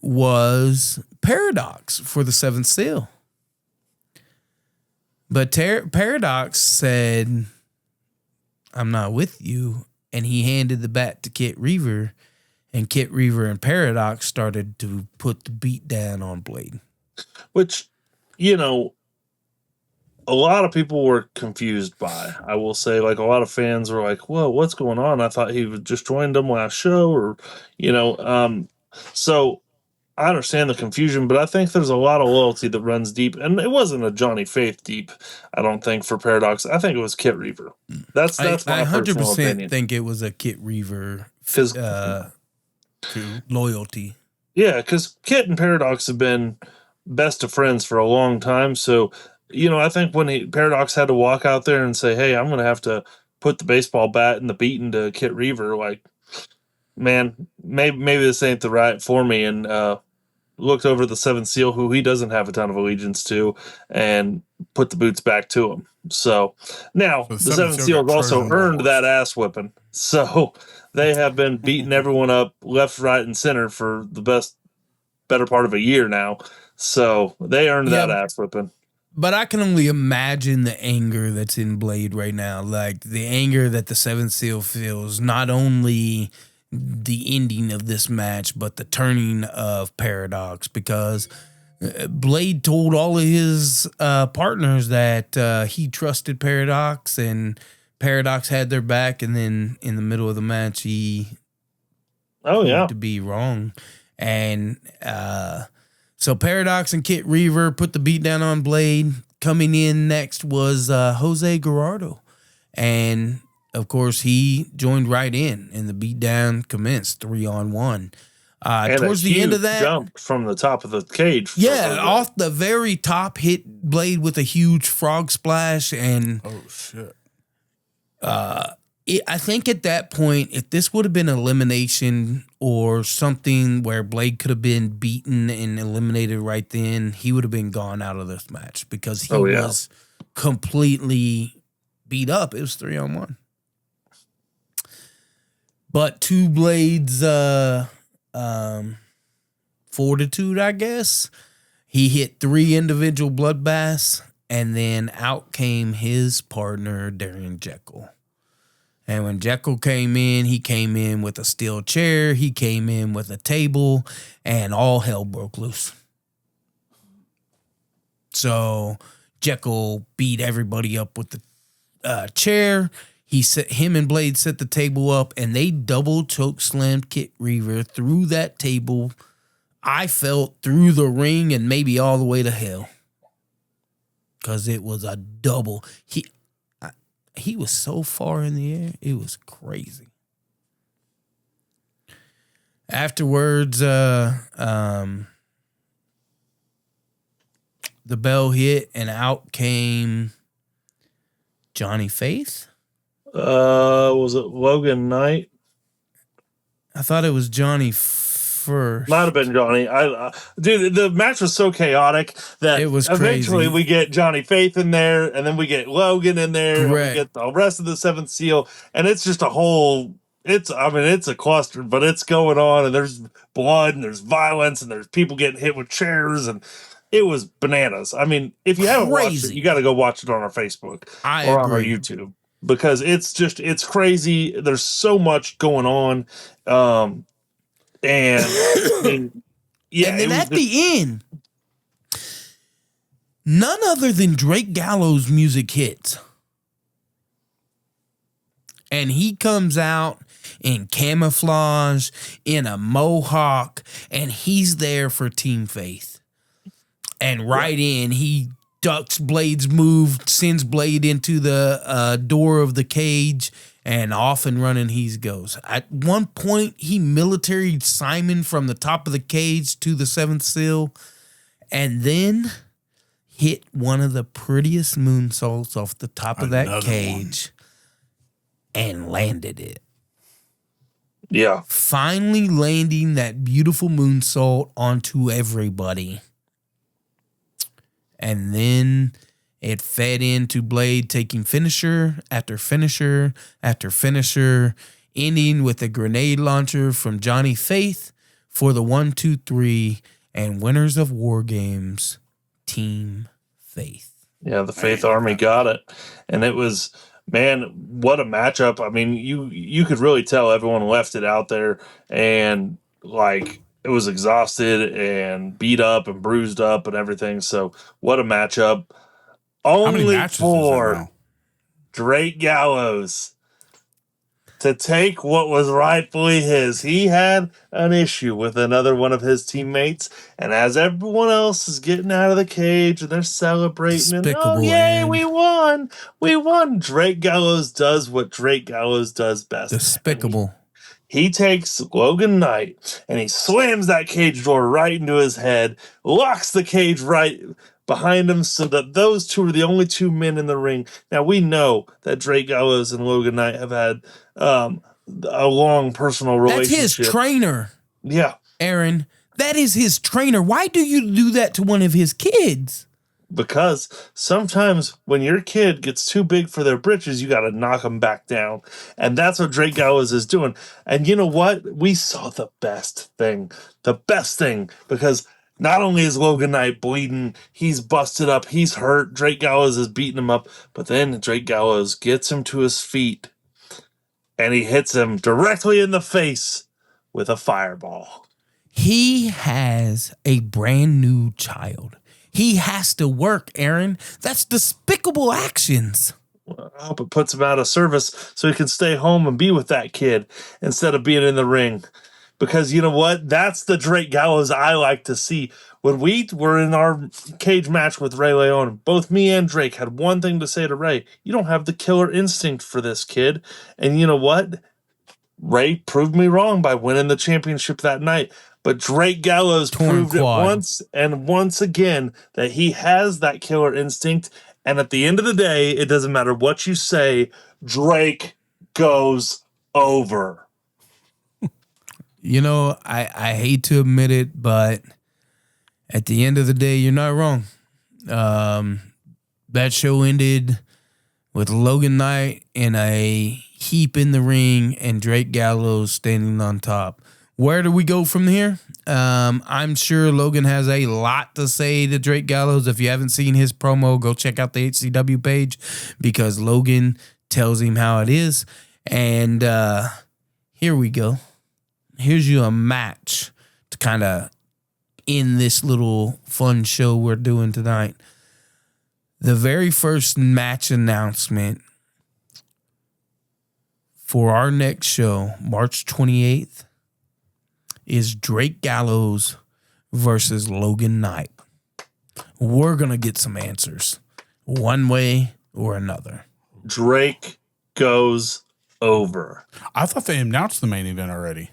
was Paradox for the Seventh Seal. But Paradox said, I'm not with you. And he handed the bat to Kit Reaver, and Kit Reaver and Paradox started to put the beat down on Blade. Which, you know, a lot of people were confused by. I will say, like, a lot of fans were like, whoa, what's going on? I thought he was just joined them last show, or, you know, so I understand the confusion, but I think there's a lot of loyalty that runs deep. And it wasn't a Johnny Faith deep, I don't think, for Paradox. I think it was Kit Reaver. That's my I personal 100% opinion. think it was a Kit Reaver loyalty. Yeah, because Kit and Paradox have been best of friends for a long time. So, you know, I think when Paradox had to walk out there and say, hey, I'm going to have to put the baseball bat and the beat into Kit Reaver, like, man, maybe this ain't the right for me. And looked over the Seventh Seal, who he doesn't have a ton of allegiance to, and put the boots back to him. So now the Seventh Seal has also earned that ass whipping. So they have been beating everyone up left, right, and center for the better part of a year now. So they earned that ass whipping. But I can only imagine the anger that's in Blade right now. Like the anger that the Seventh Seal feels, not only the ending of this match, but the turning of Paradox, because Blade told all of his partners that he trusted Paradox, and Paradox had their back, and then in the middle of the match he to be wrong. And so Paradox and Kit Reaver put the beat down on Blade. Coming in next was Jose Gerardo, and of course, he joined right in, and the beatdown commenced 3-on-1. Towards the end of that, jump from the top of the cage. Off the very top, hit Blade with a huge frog splash, and oh shit! I think at that point, if this would have been elimination or something where Blade could have been beaten and eliminated right then, he would have been gone out of this match because he was completely beat up. It was 3-on-1. But to Blade's fortitude, I guess, he hit 3 individual bloodbaths, and then out came his partner, Darren Jekyll. And when Jekyll came in, he came in with a steel chair, he came in with a table, and all hell broke loose. So Jekyll beat everybody up with the chair. Him and Blade set the table up, and they double choke slammed Kit Reaver through that table. I felt through the ring and maybe all the way to hell, because it was a double. He was so far in the air, it was crazy. Afterwards, the bell hit, and out came Johnny Faith. Was it Logan Knight? I thought it was Johnny first. Might have been Johnny. Dude, the match was so chaotic that it was eventually crazy. we get Johnny Faith in there, and then we get Logan in there, and we get the rest of the Seventh Seal, and it's just a whole it's a cluster, but it's going on, and there's blood, and there's violence, and there's people getting hit with chairs, and it was bananas. I mean, if you haven't watched it, Crazy. you got to go watch it on our Facebook or on our agree. YouTube, because it's crazy. There's so much going on, and I mean, yeah, And then at the end, none other than Drake Gallows' music hits. And he comes out in camouflage, in a mohawk, and he's there for Team Faith. And in, he ducks Blade's move, sends Blade into the door of the cage, and off and running he goes. At one point, he militaried Simon from the top of the cage to the seventh seal, and then hit one of the prettiest moonsaults off the top of that cage and landed it. Yeah. Finally landing that beautiful moonsault onto everybody. And then it fed into Blade taking finisher after finisher after finisher, ending with a grenade launcher from Johnny Faith for the 1, 2, 3, and winners of War Games, Team Faith. Yeah, the Faith Army got it. And it was, man, what a matchup. I mean, you could really tell everyone left it out there, and like it was exhausted and beat up and bruised up and everything. So what a matchup. Only for Drake Gallows to take what was rightfully his. He had an issue with another one of his teammates, and as everyone else is getting out of the cage and they're celebrating, and oh yay, we won. Drake Gallows does what Drake Gallows does best. Despicable. He takes Logan Knight and he slams that cage door right into his head, locks the cage right behind him so that those two are the only two men in the ring. Now, we know that Drake Gallows and Logan Knight have had a long personal relationship. That's his trainer. Yeah. Aaron, that is his trainer. Why do you do that to one of his kids? Because sometimes when your kid gets too big for their britches, you got to knock them back down. And that's what Drake Gallows is doing. And you know what? We saw the best thing. The best thing. Because not only is Logan Knight bleeding, he's busted up, he's hurt. Drake Gallows is beating him up. But then Drake Gallows gets him to his feet. And he hits him directly in the face with a fireball. He has a brand new child. He has to work, Aaron. That's despicable actions. Well, I hope it puts him out of service so he can stay home and be with that kid instead of being in the ring. Because you know what? That's the Drake Gallows I like to see. When we were in our cage match with Ray Leon, both me and Drake had one thing to say to Ray. You don't have the killer instinct for this kid. And you know what? Ray proved me wrong by winning the championship that night. But Drake Gallows proved it once and once again that he has that killer instinct. And at the end of the day, it doesn't matter what you say, Drake goes over. You know, I hate to admit it, but at the end of the day, you're not wrong. That show ended with Logan Knight in a heap in the ring and Drake Gallows standing on top. Where do we go from here? I'm sure Logan has a lot to say to Drake Gallows. If you haven't seen his promo, go check out the HCW page because Logan tells him how it is. And here we go. Here's you a match to kind of end this little fun show we're doing tonight. The very first match announcement for our next show, March 28th, is Drake Gallows versus Logan Knight. We're going to get some answers one way or another. Drake goes over. I thought they announced the main event already.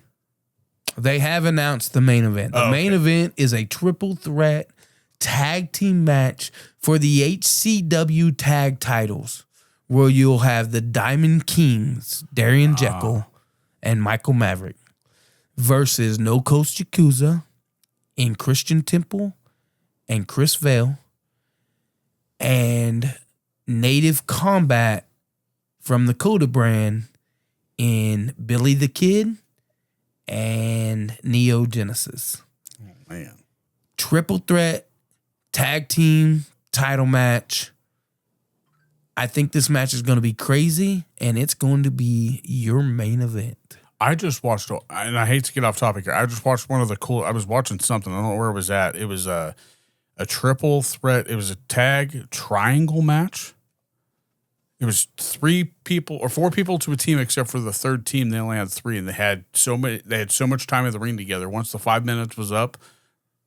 They have announced the main event. The main event is a triple threat tag team match for the HCW tag titles, where you'll have the Diamond Kings, Darian Jekyll and Michael Maverick, versus No Coast Yakuza and Christian Temple and Chris Vale and Native Combat from the Coda brand in Billy the Kid and Neo Genesis. Oh, man. Triple threat, tag team, title match. I think this match is going to be crazy, and it's going to be your main event. I just watched, and I hate to get off topic here. I just watched one of the I was watching something. I don't know where it was at. It was a triple threat. It was a tag triangle match. It was 3 people or 4 people to a team, except for the third team. They only had 3, and they had so much time in the ring together. Once the 5 minutes was up,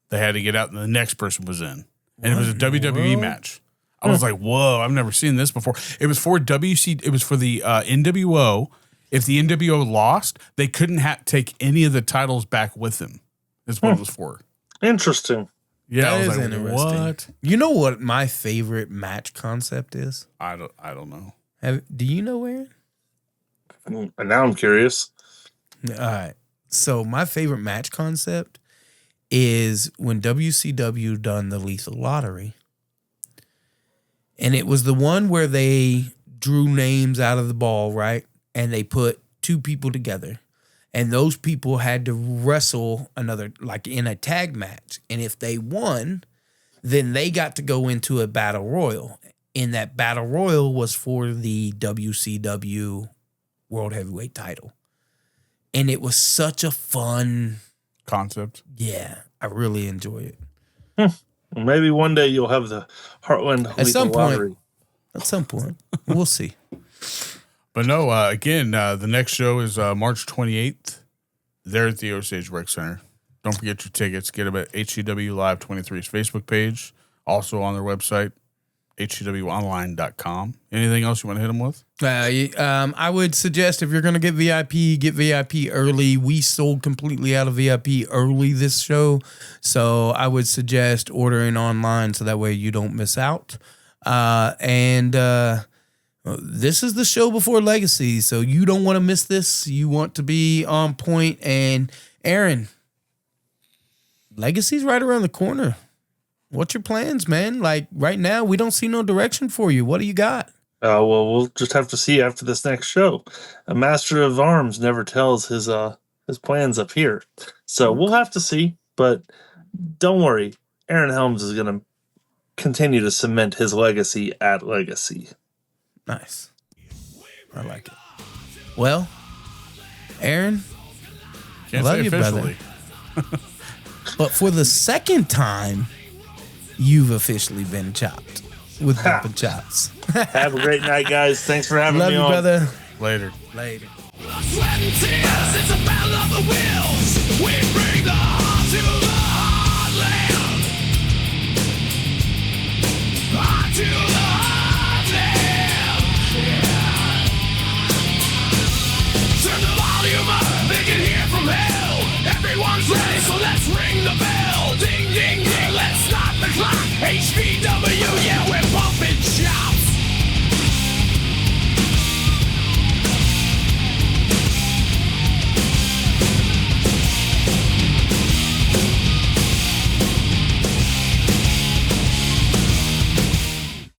they had to get out, and the next person was in. And it was a WWE match. I was like, whoa, I've never seen this before. It was for It was for the NWO. If the NWO lost, they couldn't take any of the titles back with them. That's what it was for. Interesting. Yeah, That I was is like, interesting. what? You know what my favorite match concept is? I don't know. Do you know, Aaron? And now I'm curious. All right. So my favorite match concept is when WCW done the Lethal Lottery. And it was the one where they drew names out of the ball, right? And they put 2 people together. And those people had to wrestle another, like in a tag match. And if they won, then they got to go into a battle royal. And that battle royal was for the WCW World Heavyweight title. And it was such a fun Concept. Yeah, I really enjoy it. Maybe one day you'll have the Heartland At some Lottery. point. At some point. We'll see. But no, again, the next show is March 28th. There at the Osage Rec Center. Don't forget your tickets. Get them at hcwlive 23's Facebook page. Also on their website, hcwonline.com. Anything else you want to hit them with? I would suggest if you're going to get VIP early. We sold completely out of VIP early this show. So I would suggest ordering online so that way you don't miss out. This is the show before Legacy, so you don't want to miss this. You want to be on point. And Aaron, Legacy's right around the corner. What's your plans, man? Like right now, we don't see no direction for you. What do you got? Well, we'll just have to see after this next show. A master of arms never tells his plans up here, so we'll have to see. But don't worry, Aaron Helms is going to continue to cement his legacy at Legacy. Nice. I like it. Well, Aaron, Can't love say you, officially. brother. But for the second time, you've officially been chopped with Bumping Chops. Have a great night, guys. Thanks for having Love me you, on. brother. Later. Later. Sweat and tears, it's a battle of the wills. We bring the heart to the heartland. Heart to the heartland. Turn the volume up, they can hear from hell. Everyone's ready, so let's ring the bell. Ding, ding, ding, let's start the clock. HVW.